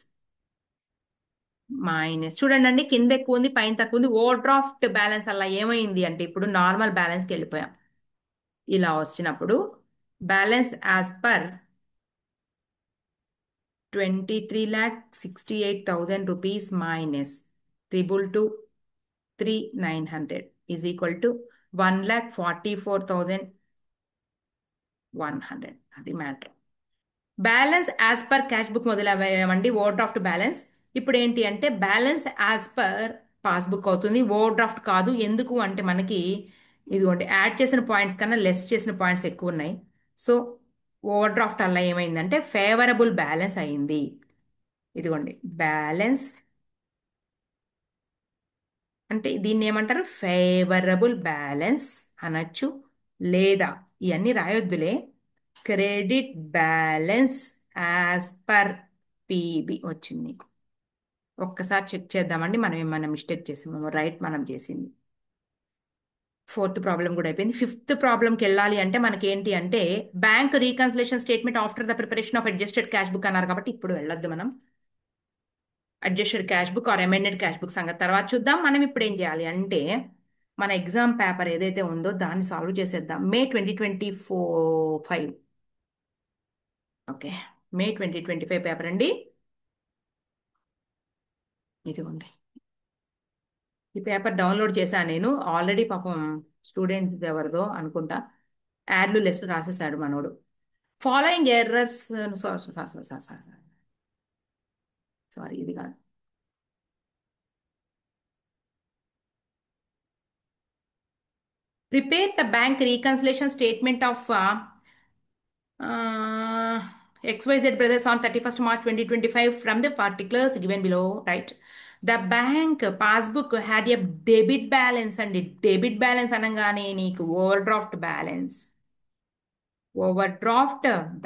minus. చూడండి అండి, కింద ఎక్కువ ఉంది, పైన తక్కువ ఉంది. ఓవర్ డ్రాఫ్ట్ బ్యాలెన్స్ అలా ఏమైంది అంటే ఇప్పుడు నార్మల్ బ్యాలెన్స్కి వెళ్ళిపోయాం. ఇలా వచ్చినప్పుడు balance as per 23,68,000 rupees minus 222,3,900 is equal to 1,44,100. అది matter. Balance as per cash book మొదలయ్యామండి. ఓవర్ డ్రాఫ్ట్ బ్యాలెన్స్ ఇప్పుడు ఏంటి అంటే బ్యాలెన్స్ యాజ్ పర్ పాస్బుక్ అవుతుంది, ఓవర్ డ్రాఫ్ట్ కాదు. ఎందుకు అంటే మనకి ఇదిగోండి యాడ్ చేసిన పాయింట్స్ కన్నా లెస్ చేసిన పాయింట్స్ ఎక్కువ ఉన్నాయి. సో ఓవర్ డ్రాఫ్ట్ అలా ఏమైందంటే ఫేవరబుల్ బ్యాలెన్స్ అయింది. ఇదిగోండి బ్యాలెన్స్ అంటే దీన్ని ఏమంటారు? ఫేవరబుల్ బ్యాలెన్స్ అనొచ్చు, లేదా ఇవన్నీ రాయొద్దులే. Credit balance as per PB వచ్చింది నీకు. ఒక్కసారి చెక్ చేద్దామండి మనం ఏమైనా మిస్టేక్ చేసామేమో. రైట్ మనం చేసింది. ఫోర్త్ ప్రాబ్లం కూడా అయిపోయింది. ఫిఫ్త్ ప్రాబ్లంకి వెళ్ళాలి అంటే మనకి ఏంటి అంటే bank reconciliation statement after the preparation of adjusted cash book అన్నారు కాబట్టి ఇప్పుడు వెళ్ళొద్దు మనం. Adjusted cash book or amended cash book సంగతి తర్వాత చూద్దాం. మనం ఇప్పుడు ఏం చేయాలి అంటే మన ఎగ్జామ్ పేపర్ ఏదైతే ఉందో దాన్ని సాల్వ్ చేసేద్దాం. మే 2025. ఓకే, మే 2025 పేపర్ అండి. ఇదిగోండి, ఈ పేపర్ డౌన్లోడ్ చేశాను నేను ఆల్రెడీ. పాపం స్టూడెంట్ ఎవరిదో అనుకుంటా, యాడ్లు లిస్ట్ రాసేసాడు మనోడు. ఫాలోయింగ్ ఎర్రర్స్, సారీ ఇది కాదు. Prepare the bank reconciliation statement of XYZ brothers on 31st March 2025 from the particulars given below, right? The bank passbook had a debit balance అండి. డెబిట్ బ్యాలెన్స్ అనగానే నీకు ఓవర్ డ్రాఫ్ట్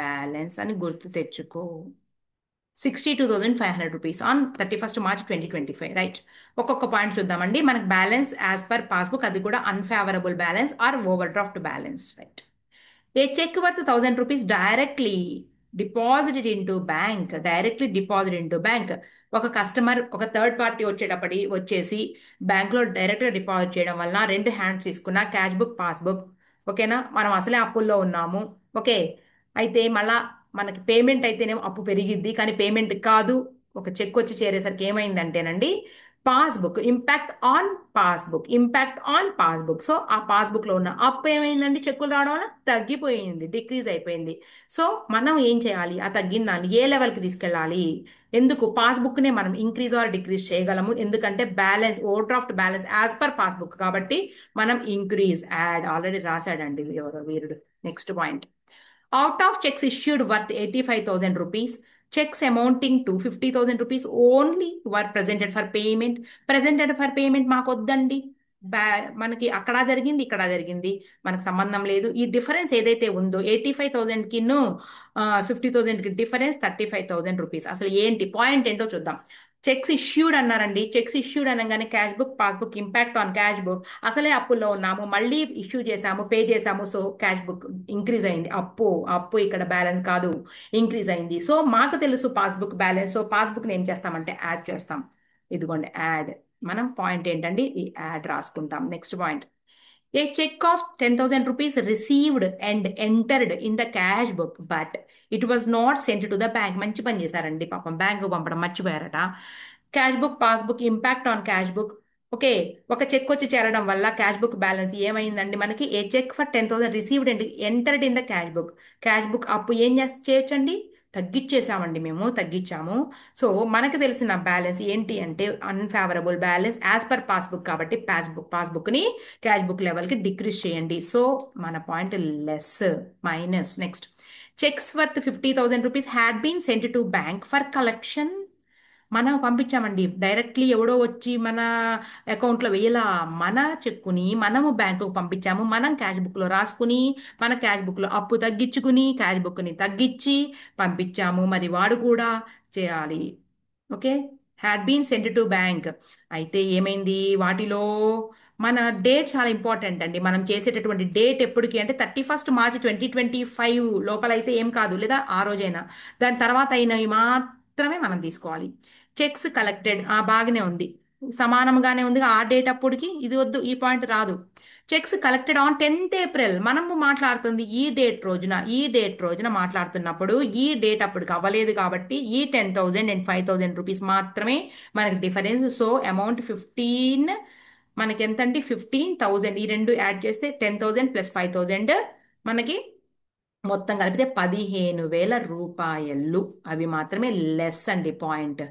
బ్యాలెన్స్ అని గుర్తు తెచ్చుకో. 62,500 rupees on 31st March 2025, right. ఒక్కొక్క పాయింట్ చూద్దామండి. మనకు బ్యాలెన్స్ యాజ్ పర్ పాస్బుక్, అది కూడా unfavourable balance or overdraft balance, right. A cheque worth 1,000 rupees directly deposit into bank. ఒక కస్టమర్ ఒక థర్డ్ పార్టీ వచ్చేసి బ్యాంక్లో డైరెక్ట్గా డిపాజిట్ చేయడం వల్ల రెండు హ్యాండ్స్ తీసుకున్న క్యాష్ బుక్ పాస్బుక్. ఓకేనా, మనం అసలే అప్పుల్లో ఉన్నాము. ఓకే, అయితే మళ్ళా మనకి పేమెంట్ అయితేనేమో అప్పు పెరిగిద్ది, కానీ పేమెంట్ కాదు. ఒక చెక్ వచ్చి చేరేసరికి ఏమైందంటేనండి, ఇంపాక్ట్ ఆన్ పాస్బుక్. సో ఆ పాస్బుక్ లో ఉన్న అప్పు ఏమైందండి, చెక్కులు రావడం వల్ల తగ్గిపోయింది, డిక్రీజ్ అయిపోయింది. సో మనం ఏం చేయాలి, ఆ తగ్గిన దాన్ని ఏ లెవెల్కి తీసుకెళ్ళాలి? ఎందుకు పాస్బుక్ నే మనం ఇంక్రీజ్ ఆర్ డిక్రీజ్ చేయగలము, ఎందుకంటే balance overdraft balance as per passbook కాబట్టి మనం ఇంక్రీజ్ యాడ్ ఆల్రెడీ రాశాడండి ఎవరో వీరుడు. Next point, out of cheques issued worth 85,000 rupees, cheques amounting to 50,000 rupees only were presented for payment మాకు వద్దండి. మనకి అక్కడ జరిగింది ఇక్కడ జరిగింది, మనకు సంబంధం లేదు. ఈ డిఫరెన్స్ ఏదైతే ఉందో 85,000కిను 50,000కి డిఫరెన్స్ 35,000 రూపీస్. అసలు ఏంటి పాయింట్ ఏంటో చూద్దాం. చెక్స్ ఇష్యూడ్ అన్నారండి. చెక్స్ ఇష్యూడ్ అనగానే cash book passbook impact on cash book. అసలే అప్పుల్లో ఉన్నాము, మళ్ళీ ఇష్యూ చేసాము, పే చేసాము, సో క్యాష్ బుక్ ఇంక్రీజ్ అయింది. అప్పు ఇక్కడ బ్యాలెన్స్ కాదు, ఇంక్రీజ్ అయింది. సో మాకు తెలుసు పాస్బుక్ బ్యాలెన్స్, సో పాస్బుక్ని ఏం చేస్తామంటే యాడ్ చేస్తాం. ఇదిగోండి యాడ్. మనం పాయింట్ ఏంటండి, ఈ యాడ్ రాసుకుంటాం. Next point, A cheque of 10,000 rupees received and entered in the cash book but it was not sent to the bank. మంచి పని చేశారండి, పాపం బ్యాంకు పంపడం మర్చిపోయారట. Cash book passbook impact on cash book. Okay, ఒక చెక్ వచ్చి చేరడం వల్ల క్యాష్ బుక్ బ్యాలెన్స్ ఏమైందండి మనకి, a cheque for 10,000 received and entered in the cash book. Cash book అప్పు ఏం చేయొచ్చండి, తగ్గించేసామండి, మేము తగ్గించాము. సో మనకు తెలిసిన బ్యాలెన్స్ ఏంటి అంటే unfavourable balance as per passbook కాబట్టి పాస్బుక్ని క్యాష్ బుక్ లెవెల్కి డిక్రీజ్ చేయండి. సో మన point less minus. Next, cheques worth 50,000 rupees had been sent to bank for collection. మనం పంపించామండి, డైరెక్ట్లీ ఎవడో వచ్చి మన అకౌంట్లో వేయాల. మన చెక్కుని మనము బ్యాంకుకు పంపించాము, మనం క్యాష్ బుక్లో రాసుకుని మన క్యాష్ బుక్లో అప్పు తగ్గించుకుని క్యాష్ బుక్ని తగ్గించి పంపించాము. మరి వాడు కూడా చేయాలి. Okay, had been send to bank. అయితే ఏమైంది వాటిలో, మన డేట్ చాలా ఇంపార్టెంట్ అండి. మనం చేసేటటువంటి డేట్ ఎప్పటికి అంటే 31st March 2025 లోపల అయితే ఏం కాదు, లేదా ఆ రోజైనా, దాని తర్వాత అయినవి మాత్రమే మనం తీసుకోవాలి. చెక్స్ కలెక్టెడ్ బాగానే ఉంది, సమానంగానే ఉంది. ఆ డేట్ అప్పటికి ఇది వద్దు, ఈ పాయింట్ రాదు. Checks collected on 10th April. మనము మాట్లాడుతుంది ఈ డేట్ రోజున మాట్లాడుతున్నప్పుడు ఈ డేట్ అప్పటికి అవ్వలేదు కాబట్టి ఈ 10,000 అండ్ 5,000 రూపీస్ మాత్రమే మనకి డిఫరెన్స్. సో అమౌంట్ 15, మనకి ఎంత అంటే 15,000. ఈ రెండు యాడ్ చేస్తే 10,000 ప్లస్ 5,000 మనకి మొత్తం కలిపితే 15,000 రూపాయలు. అవి మాత్రమే లెస్ అండి, పాయింట్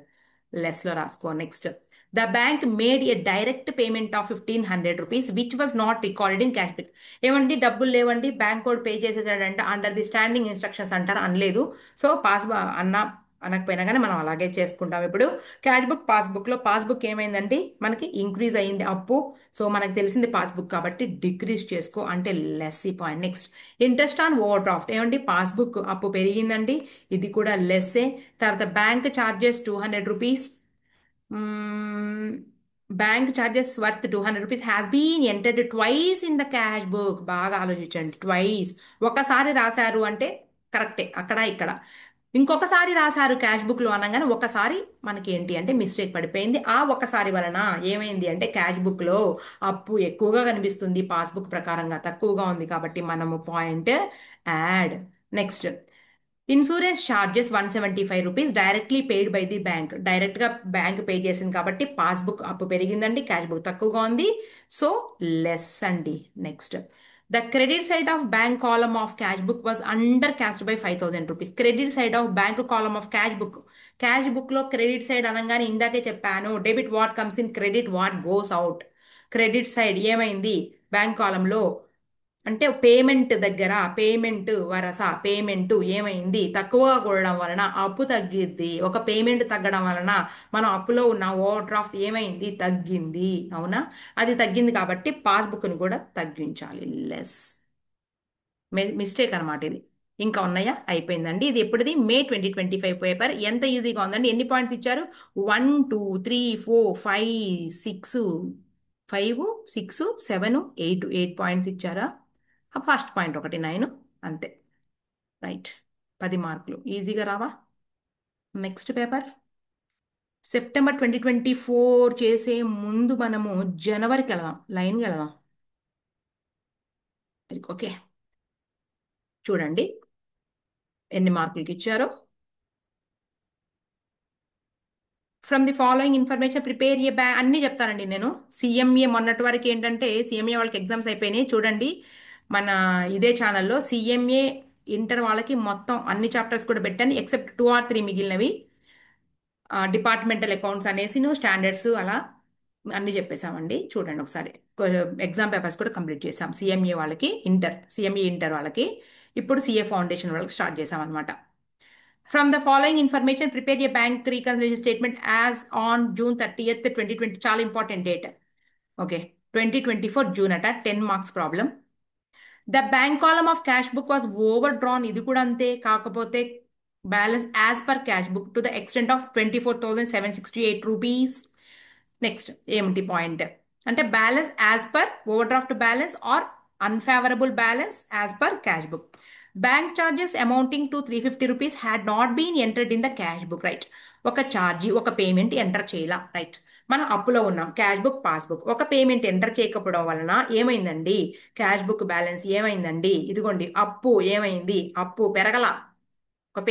లెస్లో రాసుకో. Next, the bank made a direct payment of 1,500 rupees which was not recorded in cash book. ఏమండి డబ్బులు లేవండి, బ్యాంక్ కోడ్ పే చేసేసాడంటే అండర్ ది స్టాండింగ్ ఇన్స్ట్రక్షన్స్ అంటారు, అనలేదు. సో అన్న అనకపోయినా కానీ మనం అలాగే చేసుకుంటాం. ఇప్పుడు క్యాష్ బుక్ పాస్బుక్లో పాస్బుక్ ఏమైందండి మనకి ఇంక్రీజ్ అయ్యింది అప్పు. సో మనకు తెలిసింది పాస్బుక్ కాబట్టి డిక్రీజ్ చేసుకో అంటే లెస్ ఈ point. Next interest on overdraft ఏమండి పాస్బుక్ అప్పు పెరిగిందండి, ఇది కూడా లెస్సే. తర్వాత bank charges 200 rupees. Bank charges worth 200 rupees has been entered twice in the cash book. బాగా ఆలోచించండి, ట్వైస్. ఒకసారి రాశారు అంటే కరెక్టే అక్కడ ఇక్కడ. ఇంకొకసారి రాశారు క్యాష్ బుక్ లో అనగానే ఒకసారి మనకి ఏంటి అంటే మిస్టేక్ పడిపోయింది. ఆ ఒకసారి వలన ఏమైంది అంటే క్యాష్ బుక్ లో అప్పు ఎక్కువగా కనిపిస్తుంది, పాస్బుక్ ప్రకారంగా తక్కువగా ఉంది కాబట్టి మనము point add. Next insurance charges 175 rupees directly paid by the bank. డైరెక్ట్గా బ్యాంక్ పే చేసింది కాబట్టి పాస్బుక్ అప్పు పెరిగిందండి, క్యాష్ బుక్ తక్కువగా ఉంది. సో లెస్ అండి. Next the credit side of bank column of cash book was under cast by 5000 rupees. Credit side of bank column of cash book. Cash book లో క్రెడిట్ సైడ్ అనగానే ఇందాకే చెప్పాను, debit what comes in, credit what goes out. Credit side ఏమైంది బ్యాంక్ కాలంలో అంటే పేమెంట్ దగ్గర పేమెంట్ వరస పేమెంట్ ఏమైంది తక్కువగా కూడడం వలన అప్పు తగ్గిద్ది. ఒక పేమెంట్ తగ్గడం వలన మనం అప్పులో ఉన్న ఓవర్ డ్రాఫ్ట్ ఏమైంది తగ్గింది, అవునా? అది తగ్గింది కాబట్టి పాస్బుక్ని కూడా తగ్గించాలి, లెస్. మిస్టేక్ అనమాట ఇది. ఇంకా ఉన్నాయా? అయిపోయిందండి. ఇది ఎప్పుడుది? మే 2025 పేపర్. ఎంత ఈజీగా ఉందండి. ఎన్ని పాయింట్స్ ఇచ్చారు? 1 2 3 4 5 6, 5 6 7 8 పాయింట్స్ ఇచ్చారా? ఫస్ట్ పాయింట్ ఒకటి 9, అంతే. రైట్, 10 మార్కులు ఈజీగా రావా? నెక్స్ట్ పేపర్ సెప్టెంబర్ 2024 చేసే ముందు మనము జనవరికి వెళదాం, లైన్కి వెళదాం. ఓకే, చూడండి ఎన్ని మార్కులకి ఇచ్చారో. From the following information prepare A bank అన్నీ చెప్తానండి నేను. సిఎంఏ మొన్నటి వరకు ఏంటంటే సిఎంఏ వాళ్ళకి ఎగ్జామ్స్ అయిపోయినాయి చూడండి. మన ఇదే ఛానల్లో సిఎంఏ ఇంటర్ వాళ్ళకి మొత్తం అన్ని చాప్టర్స్ కూడా పెట్టాను ఎక్సెప్ట్ 2 or 3 మిగిలినవి. డిపార్ట్మెంటల్ అకౌంట్స్ అనేసి స్టాండర్డ్స్ అలా అన్ని చెప్పేసామండి. చూడండి ఒకసారి ఎగ్జామ్ పేపర్స్ కూడా కంప్లీట్ చేసాం సిఎంఏ వాళ్ళకి, ఇంటర్ సిఎంఏ ఇంటర్ వాళ్ళకి. ఇప్పుడు సిఏ ఫౌండేషన్ వాళ్ళకి స్టార్ట్ చేసాం అనమాట. From the following information prepare A bank reconciliation statement as on June 30th 2020. చాలా ఇంపార్టెంట్ డేట్. ఓకే, 2024 జూన్ అట. 10 marks problem. The bank column of cash book was overdrawn. ఇది కూడా అంతే, కాకపోతే balance as per cash book to the extent of 24,768 rupees. Next ఏమిటి పాయింట్ అంటే balance as per overdraft balance or unfavourable balance as per cash book. Bank charges amounting to 350 rupees had not been entered in the cash book. Right, ఒక ఛార్జీ ఒక పేమెంట్ ఎంటర్ చేయాల. రైట్, మనం అప్పులో ఉన్నాం, క్యాష్ బుక్ పాస్బుక్, ఒక పేమెంట్ ఎంటర్ చేయకపోవడం వలన ఏమైందండి క్యాష్ బుక్ బ్యాలెన్స్ ఏమైందండి, ఇదిగోండి అప్పు ఏమైంది, అప్పు పెరగల. ఒక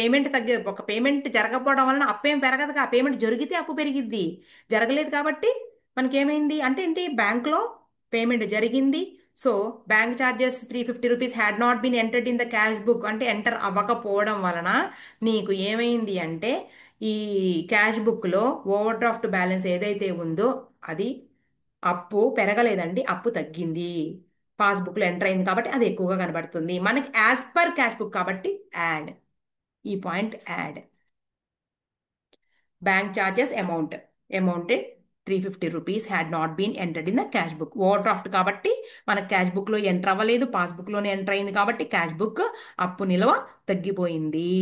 పేమెంట్ జరగకపోవడం వలన అప్పు ఏం పెరగదుగా, ఆ పేమెంట్ జరిగితే అప్పు పెరిగిద్ది. జరగలేదు కాబట్టి మనకేమైంది అంటే ఏంటి బ్యాంక్లో పేమెంట్ జరిగింది. So bank charges 350 rupees had not been entered in the cash book అంటే ఎంటర్ అవ్వకపోవడం వలన నీకు ఏమైంది అంటే ఈ క్యాష్ బుక్లో ఓవర్ డ్రాఫ్ట్ బ్యాలెన్స్ ఏదైతే ఉందో అది అప్పు పెరగలేదండి, అప్పు తగ్గింది. పాస్బుక్లో ఎంటర్ అయింది కాబట్టి అది ఎక్కువగా కనబడుతుంది మనకి యాజ్ పర్ క్యాష్ బుక్ కాబట్టి యాడ్. ఈ point add. Bank charges amounted 350 rupees had not been entered in the cash book. Overdraft కాబట్టి మన క్యాష్ బుక్లో ఎంటర్ అవ్వలేదు, పాస్బుక్లోనే ఎంటర్ అయింది కాబట్టి క్యాష్ బుక్ అప్పు నిల్వ తగ్గిపోయింది.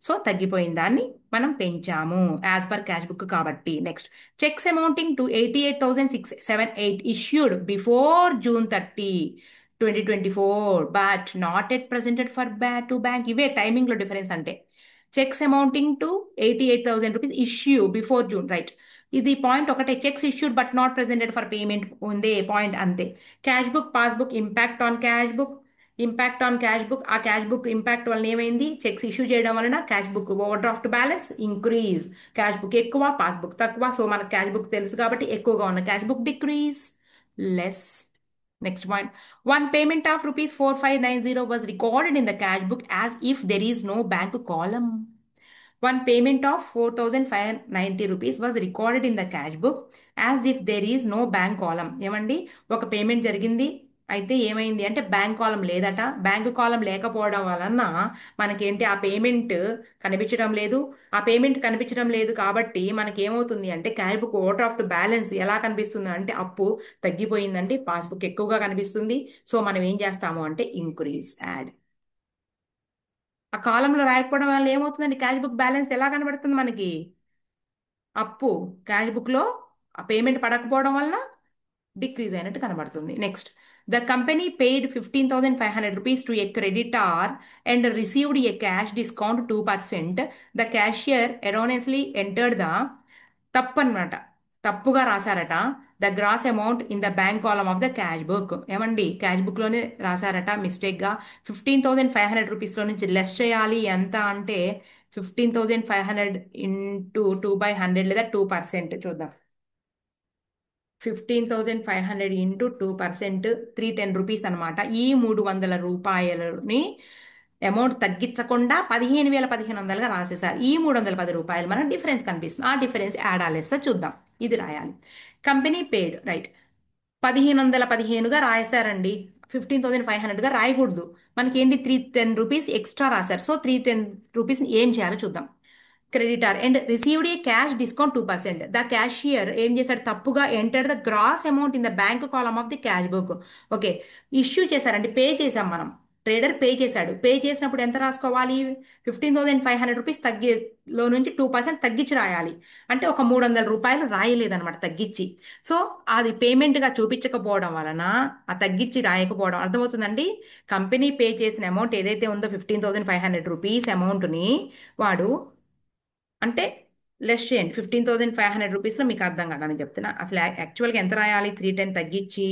సో తగ్గిపోయిన దాన్ని మనం పెంచాము యాజ్ పర్ క్యాష్ బుక్ కాబట్టి. Next checks amounting to 88,678 issued before June 30, 2024 but not at presented for to bank. ఇవే టైమింగ్లో డిఫరెన్స్ అంటే checks amounting to 88,000 rupees issue before June. Right, ఇది పాయింట్ ఒకటే, checks issued but not presented for payment ఉందే పాయింట్ అంతే. Cash book passbook impact on cash book. ఆ క్యాష్ బుక్ ఇంపాక్ట్ వలన ఏమైంది చెక్స్ ఇష్యూ చేయడం వలన cash book overdraft balance increase, cash book ఎక్కువ పాస్బుక్ తక్కువ. సో మనకు క్యాష్ బుక్ తెలుసు కాబట్టి ఎక్కువగా ఉన్న cash book decrease, less. Next point. One payment of rupees 4590 was recorded in the cash book as if there is no bank column. One payment of 4,590 rupees was recorded in the cash book as if there is no bank column. ఏమండి ఒక పేమెంట్ జరిగింది అయితే ఏమైంది అంటే బ్యాంక్ కాలం లేదట. బ్యాంక్ కాలం లేకపోవడం వలన మనకేంటి ఆ పేమెంట్ కనిపించడం లేదు. ఆ పేమెంట్ కనిపించడం లేదు కాబట్టి మనకి ఏమవుతుంది అంటే cash book overdraft balance ఎలా కనిపిస్తుంది అంటే అప్పు తగ్గిపోయిందండి, పాస్బుక్ ఎక్కువగా కనిపిస్తుంది. సో మనం ఏం చేస్తాము అంటే ఇంక్రీజ్ యాడ్. ఆ కాలంలో రాయకపోవడం వల్ల ఏమవుతుందండి, క్యాష్ బుక్ బ్యాలెన్స్ ఎలా కనబడుతుంది మనకి? అప్పు క్యాష్ బుక్లో ఆ పేమెంట్ పడకపోవడం వల్ల డిక్రీజ్ అయినట్టు కనబడుతుంది. Next, the company paid 15,500 rupees to a creditor and received a cash discount 2%. The cashier erroneously entered the తప్పు అనమాట, తప్పుగా రాశారట. The gross amount in the bank column of the cash book. ఏమండి, క్యాష్ బుక్లోనే రాశారట మిస్టేక్గా. 15,500 రూపీస్లో నుంచి లెస్ చేయాలి ఎంత అంటే 15,500 ఇంటూ 2/100 లేదా 2%. చూద్దాం. 15,500 ఇంటూ 2%, 310 రూపీస్ అనమాట. ఈ 300 రూపాయలని అమౌంట్ తగ్గించకుండా 15,100గా రాసేసారు. ఈ 310 రూపాయలు మనకు డిఫరెన్స్ కనిపిస్తుంది. ఆ డిఫరెన్స్ యాడ్ ఆలేస్తే చూద్దాం. ఇది రాయాలి. కంపెనీ పేడ్, రైట్. 1,515గా రాశారండి. 15,500గా రాయకూడదు. మనకేంటి 310 రూపీస్ ఎక్స్ట్రా రాశారు. సో 310 రూపీస్ని ఏం చేయాలో చూద్దాం. Creditor and received a cash discount 2%. The cashier ఏం చేశాడు, తప్పుగా enter the gross amount in the bank column of the cash book. Okay, issue చేశారండి, పే చేసాం మనం. ట్రేడర్ పే చేశాడు. పే చేసినప్పుడు ఎంత రాసుకోవాలి? 15,500 రూపీస్ తగ్గిలో నుంచి 2% తగ్గించి రాయాలి. అంటే ఒక 300 రూపాయలు రాయలేదన్నమాట తగ్గించి. సో అది పేమెంట్గా చూపించకపోవడం వలన ఆ తగ్గించి రాయకపోవడం అర్థమవుతుందండి. కంపెనీ పే చేసిన అమౌంట్ ఏదైతే ఉందో 15,500 రూపీస్ అమౌంట్ని వాడు అంటే లెస్ చేయండి. 15,500 రూపీస్లో మీకు అర్థం కావడానికి చెప్తున్నా. అసలు యాక్చువల్గా ఎంత రాయాలి? 310 తగ్గించి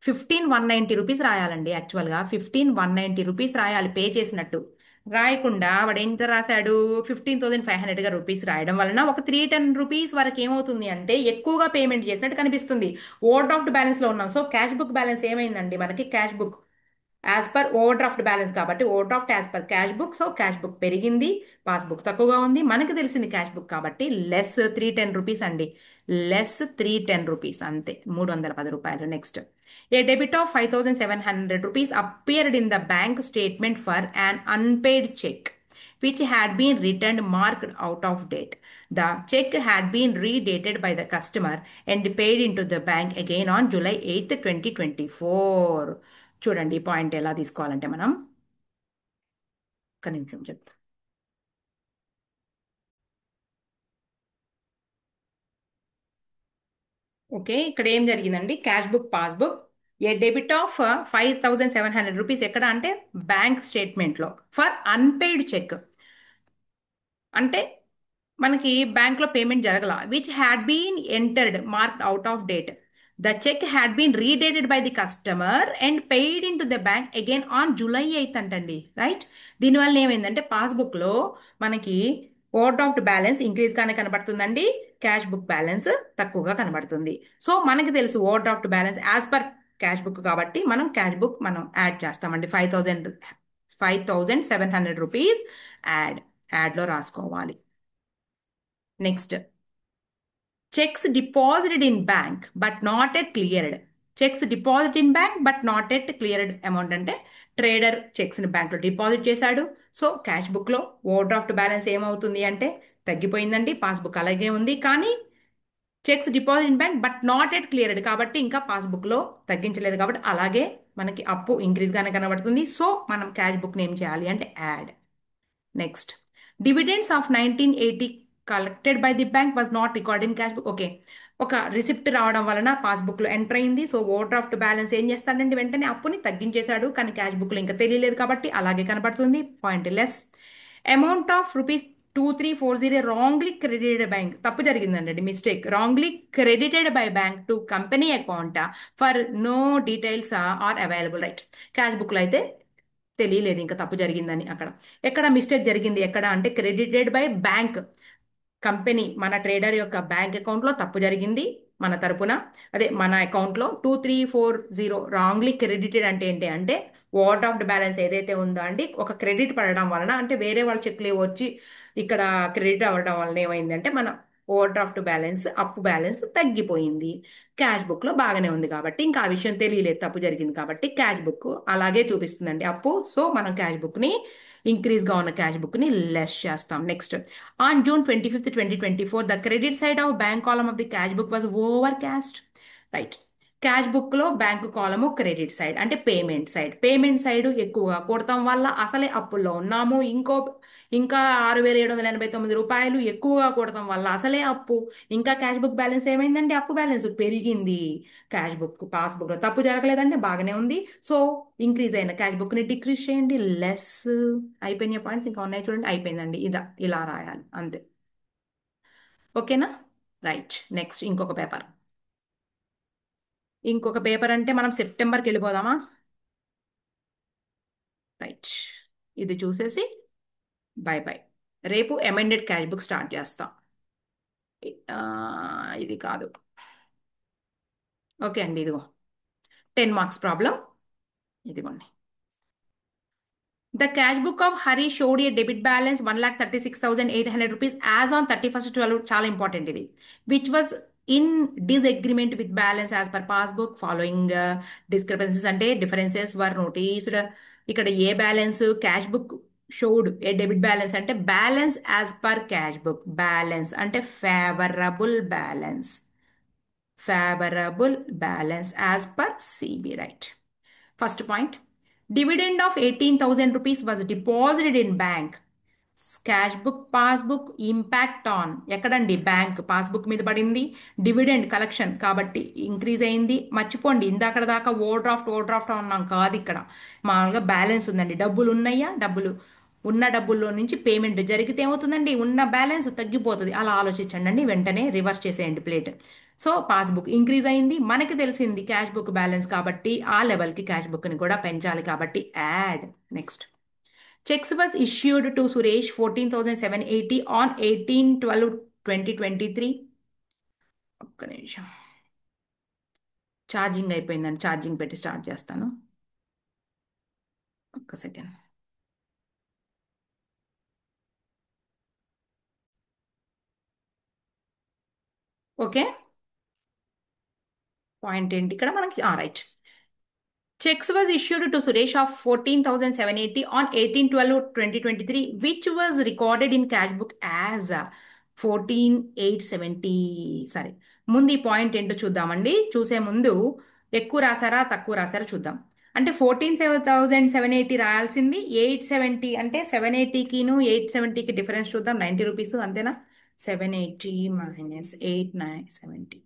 15,190 రూపీస్ రాయాలండి. యాక్చువల్గా 15,190 రూపీస్ రాయాలి పే చేసినట్టు. రాయకుండా వాడు ఎంత రాశాడు? 15,500 రూపీస్ రాయడం వలన ఒక 310 రూపీస్ వరకు ఏమవుతుంది అంటే ఎక్కువగా పేమెంట్ చేసినట్టు కనిపిస్తుంది. ఓవర్ డ్రాఫ్ట్ బ్యాలెన్స్లో ఉన్నాం. సో క్యాష్ బుక్ బ్యాలెన్స్ ఏమైందండి మనకి? Cash book as per overdraft balance కాబట్టి overdraft as per cash book. So cash book పెరిగింది, పాస్బుక్ తక్కువగా ఉంది. మనకి తెలిసింది క్యాష్ బుక్ కాబట్టి లెస్ 310 రూపీస్ అండి. లెస్ 310 రూపీస్ అంతే, 310 రూపాయలు. Next, a debit of 5,700 rupees appeared in the bank statement for un unpaid cheque which had been returned marked out of date. The check had been redated by the customer and paid into the bank again on July 8th, 2024. చూడండి ఈ పాయింట్ ఎలా తీసుకోవాలంటే మనం ఒక నిమిషం చెప్తాం. ఓకే, ఇక్కడ ఏం జరిగిందండి? Cash book passbook a debit of 5,700 rupees ఎక్కడ అంటే బ్యాంక్ స్టేట్మెంట్లో ఫర్ అన్పెయిడ్ చెక్. అంటే మనకి బ్యాంక్లో పేమెంట్ జరగల. Which had been entered marked out of date. The cheque had been redated by the customer and paid in to the bank again on July 8th అంటండి. రైట్. దీనివల్ల ఏమైందంటే పాస్బుక్లో మనకి ఓవర్ డ్రాఫ్ట్ బ్యాలెన్స్ ఇంక్రీజ్గానే కనబడుతుందండి, క్యాష్ బుక్ బ్యాలెన్స్ తక్కువగా కనబడుతుంది. సో మనకి తెలుసు over draft balance as per cash book కాబట్టి మనం క్యాష్ బుక్ మనం యాడ్ చేస్తామండి. 5,700 రూపీస్ యాడ్లో రాసుకోవాలి. Next, cheques deposited in bank but not yet cleared. Checks deposit in bank but not yet cleared amount అంటే ట్రేడర్ చెక్స్ని బ్యాంక్లో డిపాజిట్ చేశాడు. సో క్యాష్ బుక్లో ఓవర్ డ్రాఫ్ట్ బ్యాలెన్స్ ఏమవుతుంది అంటే తగ్గిపోయిందండి. పాస్బుక్ అలాగే ఉంది, కానీ checks deposit in bank but not yet cleared కాబట్టి ఇంకా పాస్బుక్లో తగ్గించలేదు కాబట్టి అలాగే మనకి అప్పు ఇంక్రీజ్గానే కనబడుతుంది. సో మనం క్యాష్ బుక్ని ఏం చేయాలి అంటే add. Next, dividends of 1980 collected by the bank was not record in cash book. Okay, ఒక రిసిప్ట్ రావడం వలన పాస్బుక్లో ఎంటర్ అయింది. సో ఓవర్ డ్రాఫ్ట్ బ్యాలెన్స్ ఏం చేస్తాడంటే వెంటనే అప్పుని తగ్గించేశాడు, కానీ క్యాష్ బుక్లో ఇంకా తెలియలేదు కాబట్టి అలాగే కనబడుతుంది. Point less. Amount of rupees 2340 wrongly credited bank. తప్పు జరిగిందండి, mistake. Wrongly credited by bank to company account for no details are available. Right. Cash బుక్లో అయితే తెలియలేదు ఇంకా తప్పు జరిగిందని. అక్కడ ఎక్కడ మిస్టేక్ జరిగింది ఎక్కడ అంటే క్రెడిటెడ్ బై బ్యాంక్, కంపెనీ మన ట్రేడర్ యొక్క బ్యాంక్ అకౌంట్లో తప్పు జరిగింది మన తరపున. అదే మన అకౌంట్లో 2340 రాంగ్లీ క్రెడిటెడ్ అంటే ఏంటి అంటే ఓవర్ డ్రాఫ్ట్ బ్యాలెన్స్ ఏదైతే ఉందో అండి ఒక క్రెడిట్ పడడం వలన అంటే వేరే వాళ్ళ చెక్లు వచ్చి ఇక్కడ క్రెడిట్ అవ్వడం వలన ఏమైందంటే మన ఓవర్ డ్రాఫ్ట్ బ్యాలెన్స్ అప్పు బ్యాలెన్స్ తగ్గిపోయింది. క్యాష్ బుక్లో బాగానే ఉంది కాబట్టి ఇంకా ఆ విషయం తెలియలేదు, తప్పు జరిగింది కాబట్టి క్యాష్ బుక్ అలాగే చూపిస్తుందండి అప్పు. సో మనం క్యాష్ బుక్ని ఇంక్రీజ్గా ఉన్న క్యాష్ బుక్ని లెస్ చేస్తాం. Next, on June 25th 2024 the credit side of bank column of the cash book was over caste. Right. Cash బుక్లో బ్యాంకు కాలము క్రెడిట్ సైడ్ అంటే పేమెంట్ సైడ్ ఎక్కువగా కొడతాం వల్ల అసలే అప్పుల్లో ఉన్నాము. ఇంకా రూ. 6,789 ఎక్కువగా కొడతాం వల్ల అసలే అప్పు. ఇంకా క్యాష్ బుక్ బ్యాలెన్స్ ఏమైందంటే అప్పు బ్యాలెన్స్ పెరిగింది. క్యాష్ బుక్ పాస్బుక్లో తప్పు జరగలేదంటే బాగానే ఉంది. సో ఇంక్రీజ్ అయిన క్యాష్ బుక్ని డిక్రీజ్ చేయండి, లెస్. అయిపోయినాయి పాయింట్స్, ఇంకా ఉన్నాయి చూడండి. అయిపోయిందండి, ఇలా రాయాలి అంతే. ఓకేనా? రైట్. నెక్స్ట్ ఇంకొక పేపర్ అంటే మనం సెప్టెంబర్కి వెళ్ళిపోదామా? రైట్. ఇది చూసేసి బై బై. రేపు అమెండెడ్ క్యాష్ బుక్ స్టార్ట్ చేస్తాం. ఇది కాదు. ఓకే అండి, ఇదిగో 10 మార్క్స్ ప్రాబ్లం. ఇదిగోండి. The cash book of Hari showed a debit balance 1,36,800 rupees as on 31st 12. చాలా ఇంపార్టెంట్ ఇది. Which was in disagreement with balance as per passbook. Following discrepancies అంటే differences were noticed. ఇక్కడ a balance cash book showed a debit balance అంటే balance as per cash book. Balance అంటే favourable balance as per CB. Right. First point, dividend of 18,000 rupees was deposited in bank. Cash book passbook impact on ఎక్కడండి? బ్యాంక్ పాస్బుక్ మీద పడింది. డివిడెండ్ కలెక్షన్ కాబట్టి ఇంక్రీజ్ అయింది. మర్చిపోండి, ఇందాక దాకా ఓవర్ డ్రాఫ్ట్ అన్నాం కాదు, ఇక్కడ మామూలుగా బ్యాలెన్స్ ఉందండి. ఉన్న డబ్బుల్లో నుంచి పేమెంట్ జరిగితే ఏమవుతుందండి? ఉన్న బ్యాలెన్స్ తగ్గిపోతుంది. అలా ఆలోచించండి అండి, వెంటనే రివర్స్ చేసేయండి ప్లేట్. సో పాస్బుక్ ఇంక్రీజ్ అయింది, మనకి తెలిసింది క్యాష్ బుక్ బ్యాలెన్స్ కాబట్టి ఆ లెవెల్కి క్యాష్ బుక్ని కూడా పెంచాలి కాబట్టి add. Next, checks was issued to Suresh 14,780 on 18/12/2023. ఒక్క నిమిషం, ఛార్జింగ్ అయిపోయిందండి, ఛార్జింగ్ పెట్టి స్టార్ట్ చేస్తాను. ఒక్క సెకండ్. ఓకే. పాయింట్ ఏంటి ఇక్కడ మనకి? Right. Checks was issued to Suresh of 14,780 on 18/12/2023, which was recorded in cash book as 14,870. సరే, ముందు ఈ పాయింట్ ఏంటో చూద్దామండి. చూసే ముందు ఎక్కువ రాసారా తక్కువ రాసారా చూద్దాం. అంటే 14,780 రాయాల్సింది 870, అంటే 780కిను 870కి డిఫరెన్స్ చూద్దాం. 90 రూపీస్ అంతేనా? 780 మైనస్ 8,970,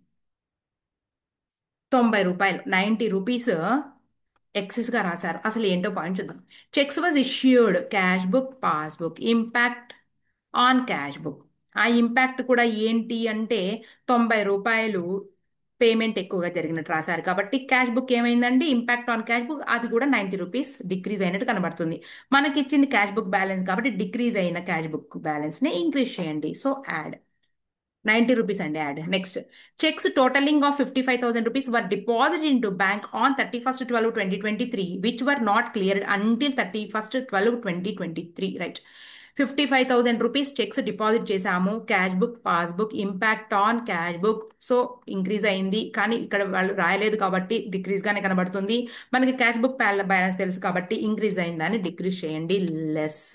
రూ. 90. 90 రూపీస్ ఎక్సెస్గా రాశారు. అసలు ఏంటో పాయింట్ చూద్దాం. Checks was issued cash book passbook impact on cash book. ఆ ఇంపాక్ట్ కూడా ఏంటి అంటే రూ. 90 పేమెంట్ ఎక్కువగా జరిగినట్టు రాశారు కాబట్టి క్యాష్ బుక్ ఏమైందండి? ఇంపాక్ట్ ఆన్ క్యాష్ బుక్ అది కూడా 90 రూపీస్ డిక్రీజ్ అయినట్టు కనబడుతుంది. మనకి ఇచ్చింది క్యాష్ బుక్ బ్యాలెన్స్ కాబట్టి డిక్రీజ్ అయిన క్యాష్ బుక్ బ్యాలెన్స్ని ఇంక్రీజ్ చేయండి. సో యాడ్ 90 రూపీస్ అండి, add. Next, checks totalling of 55,000 rupees were deposited into bank on 31st 12/2023, which were not cleared until 31st 12/2023. Right. 55,000 rupees cheques deposit చేశాము. Cash book passbook impact on cash book. So increase అయింది, కానీ ఇక్కడ వాళ్ళు రాయలేదు కాబట్టి డిక్రీజ్గానే కనబడుతుంది. మనకి క్యాష్ బుక్ బ్యాలెన్స్ తెలుసు కాబట్టి ఇంక్రీజ్ అయిందని డిక్రీజ్ చేయండి, less.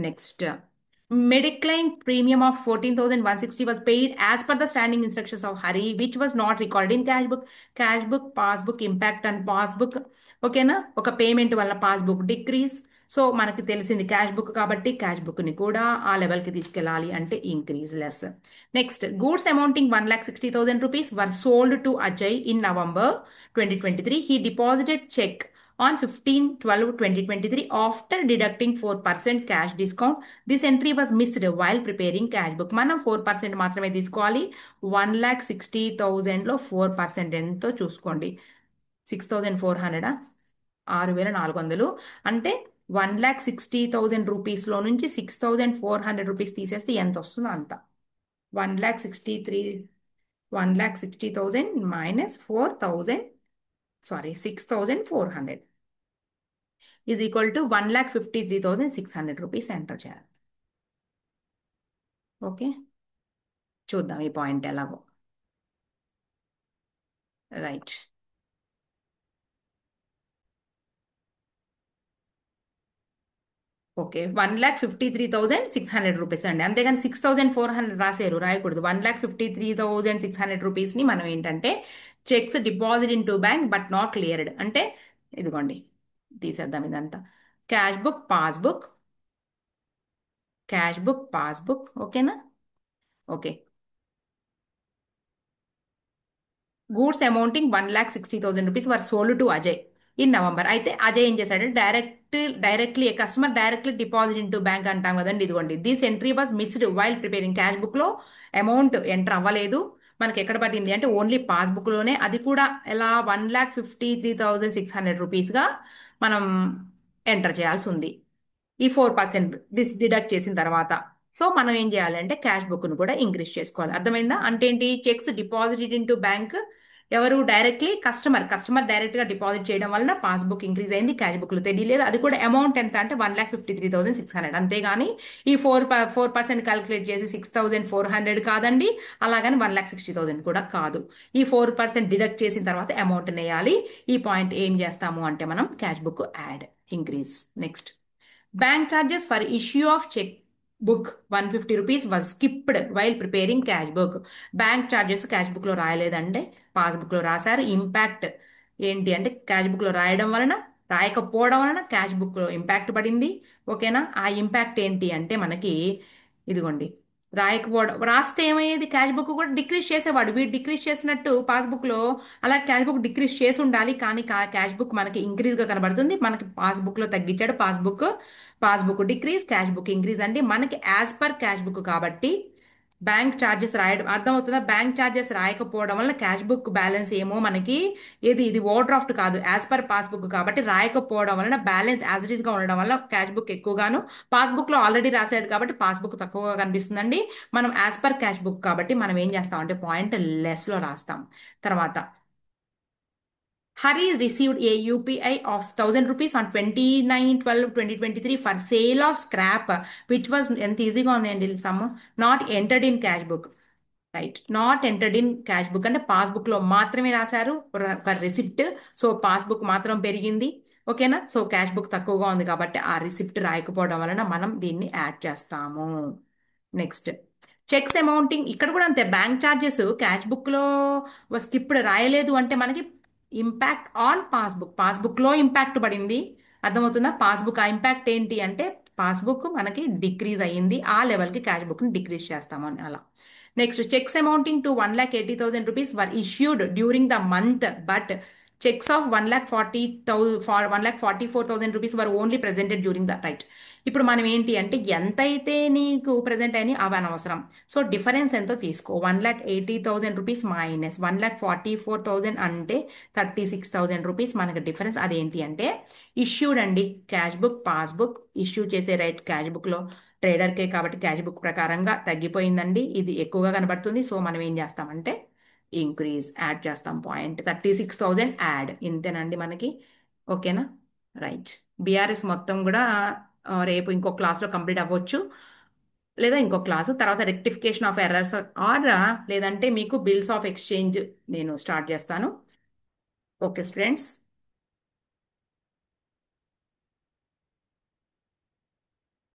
Next, Mediclaim premium of 14,160 was paid as per the standing instructions of Hari, which was not recorded in cash book. Cash book, passbook, impact on passbook. ఓకేనా? ఒక పేమెంట్ వల్ల పాస్బుక్ డిక్రీజ్. సో మనకి తెలిసింది క్యాష్ బుక్ కాబట్టి క్యాష్ బుక్ని కూడా ఆ లెవెల్కి తీసుకెళ్ళాలి అంటే increase, less. Next, goods amounting 1,60,000 rupees were sold to Ajay in November 2023. He deposited check on 15/12/2023 after deducting 4% cash discount. This entry was missed while preparing cash book. మనం 4% మాత్రమే తీసుకోవాలి. 1,60,000లో 4% ఎంతో చూసుకోండి. 6,400, 6,400 అంటే 1,60,000 రూపీస్లో నుంచి 6,400 రూపీస్ తీసేస్తే ఎంత వస్తుందో అంత. 1,63 1,60,000 minus 4,000, sorry 6,400 is equal to 1,53,600 rupees enter చేయాలి. ఓకే. చూద్దాం ఈ పాయింట్ ఎలాగో. రైట్. ఓకే, 1,53,600 రూపీస్ అండి, అంతేగాని 6,400 రాసేరు, రాయకూడదు. 1,53,600 రూపీస్ని మనం ఏంటంటే cheques deposit in to bank but not cleared అంటే, ఇదిగోండి తీసేద్దాం ఇదంతా. Cash book passbook, cash book passbook, ఓకేనా. Okay. Goods amounting 1,60,000 rupees were sold to Ajay in November. అయితే అజయ్ ఏం చేశాడు, directly customer directly deposit in to bank అంటాం కదండి, ఇదిగోండి. This entry was missed while preparing. Cash book లో అమౌంట్ ఎంటర్ అవ్వలేదు. మనకి ఎక్కడ పడింది అంటే ఓన్లీ పాస్బుక్ లోనే, అది కూడా ఎలా, 1,53,600 రూపీస్గా మనం ఎంటర్ చేయాల్సి ఉంది. ఈ 4% డిడక్ట్ చేసిన తర్వాత. సో మనం ఏం చేయాలంటే క్యాష్ బుక్ను కూడా ఇంక్రీజ్ చేసుకోవాలి. అర్థమైందా? అంటే ఏంటి, checks deposited in to bank, ఎవరు డైరెక్ట్లీ కస్టమర్ డైరెక్ట్ గా డిపాజిట్ చేయడం వలన పాస్బుక్ ఇంక్రీజ్ అయింది, క్యాష్ బుక్ లో తెలియలేదు. అది కూడా అమౌంట్ ఎంత అంటే 1,53,600, అంతేగాని ఈ 4% క్యాలిక్యులేట్ చేసి 6,400 కాదండి, అలాగని 1,60,000 కూడా కాదు. ఈ 4% డిడక్ట్ చేసిన తర్వాత అమౌంట్ వేయాలి. ఈ పాయింట్ ఏం చేస్తాము అంటే మనం cash book add, increase. Next, bank charges for issue of cheque book 150 rupees was skipped while preparing cash book. Bank charges cash బుక్లో రాయలేదంటే పాస్బుక్లో రాశారు. ఇంపాక్ట్ ఏంటి అంటే క్యాష్ బుక్లో రాయడం వలన, రాయకపోవడం వలన క్యాష్ బుక్లో ఇంపాక్ట్ పడింది. ఓకేనా. ఆ ఇంపాక్ట్ ఏంటి అంటే మనకి, ఇదిగోండి, రాయకపోవడం, రాస్తే ఏమయ్యేది, క్యాష్ బుక్ కూడా డిక్రీజ్ చేసేవాడు. వీడు డిక్రీజ్ చేసినట్టు పాస్బుక్లో అలా క్యాష్ బుక్ డిక్రీజ్ చేసి ఉండాలి, కానీ క్యాష్ బుక్ మనకి ఇంక్రీజ్గా కనబడుతుంది. మనకి పాస్బుక్లో తగ్గించాడు. Passbook decrease, cash book increase అండి మనకి యాజ్ పర్ క్యాష్ బుక్ కాబట్టి. బ్యాంక్ ఛార్జెస్ రాయడం అర్థమవుతుందా, బ్యాంక్ ఛార్జెస్ రాయకపోవడం వల్ల క్యాష్ బుక్ బ్యాలెన్స్ ఏమో మనకి, ఇది ఓవర్ డ్రాఫ్ట్ కాదు, యాజ్ పర్ పాస్బుక్ కాబట్టి రాయకపోవడం వలన బ్యాలెన్స్ యాజ్ ఇట్ ఈస్ గా ఉండడం వల్ల క్యాష్ బుక్ ఎక్కువగాను, పాస్బుక్ లో ఆల్రెడీ రాసాడు కాబట్టి పాస్బుక్ తక్కువగా కనిపిస్తుందండి. మనం యాజ్ పర్ క్యాష్ బుక్ కాబట్టి మనం ఏం చేస్తాం అంటే పాయింట్ లెస్ లో రాస్తాం. తర్వాత, Hari received a UPI of 1,000 rupees on 29/12/2023 for sale of scrap, which was ఎంత ఈజీగా ఉన్నాయండి some, not entered in cash book. Right, not entered in cash book అంటే పాస్బుక్ లో మాత్రమే రాశారు ఒక రిసిప్ట్. సో పాస్బుక్ మాత్రం పెరిగింది. ఓకేనా. సో క్యాష్ బుక్ తక్కువగా ఉంది కాబట్టి ఆ రిసిప్ట్ రాయకపోవడం వలన మనం దీన్ని యాడ్ చేస్తాము. నెక్స్ట్, చెక్స్ అమౌంటింగ్, ఇక్కడ కూడా అంతే. బ్యాంక్ ఛార్జెస్ క్యాష్ బుక్ లో స్కిప్డ్ రాయలేదు అంటే మనకి ఇంపాక్ట్ ఆన్ పాస్బుక్ లో ఇంపాక్ట్ పడింది. అర్థమవుతుందా. పాస్బుక్ ఆ ఇంపాక్ట్ ఏంటి అంటే పాస్బుక్ మనకి డిక్రీజ్ అయ్యింది, ఆ లెవెల్కి క్యాష్ బుక్ని డిక్రీజ్ చేస్తాము అని అలా. Next, checks amounting to 1,80,000 rupees were issued during the month but checks of 1,44,000 rupees were only presented during the right. ఇప్పుడు మనం ఏంటి అంటే ఎంతైతే నీకు ప్రజెంట్ అయినాయి అవి అనవసరం. సో డిఫరెన్స్ ఎంతో తీసుకో. 1,80,000 రూపీస్ మైనస్ 1,44,000 అంటే 36,000 రూపీస్ మనకి డిఫరెన్స్. అదేంటి అంటే ఇష్యూడ్ అండి, క్యాష్ బుక్ పాస్బుక్ ఇష్యూ చేసే రైట్ క్యాష్ బుక్లో ట్రేడర్కే కాబట్టి క్యాష్ బుక్ ప్రకారంగా తగ్గిపోయిందండి, ఇది ఎక్కువగా కనబడుతుంది. సో మనం ఏం చేస్తామంటే ఇంక్రీజ్ యాడ్ చేస్తాం. పాయింట్ 36,000 యాడ్, ఇంతేనండి మనకి. ఓకేనా. రైట్. బీఆర్ఎస్ మొత్తం కూడా రేపు ఇంకో క్లాస్లో కంప్లీట్ అవ్వచ్చు, లేదా ఇంకో క్లాసు తర్వాత రెక్టిఫికేషన్ ఆఫ్ ఎర్రర్స్ ఆర్ లేదంటే మీకు బిల్స్ ఆఫ్ ఎక్స్చేంజ్ నేను స్టార్ట్ చేస్తాను. Okay students.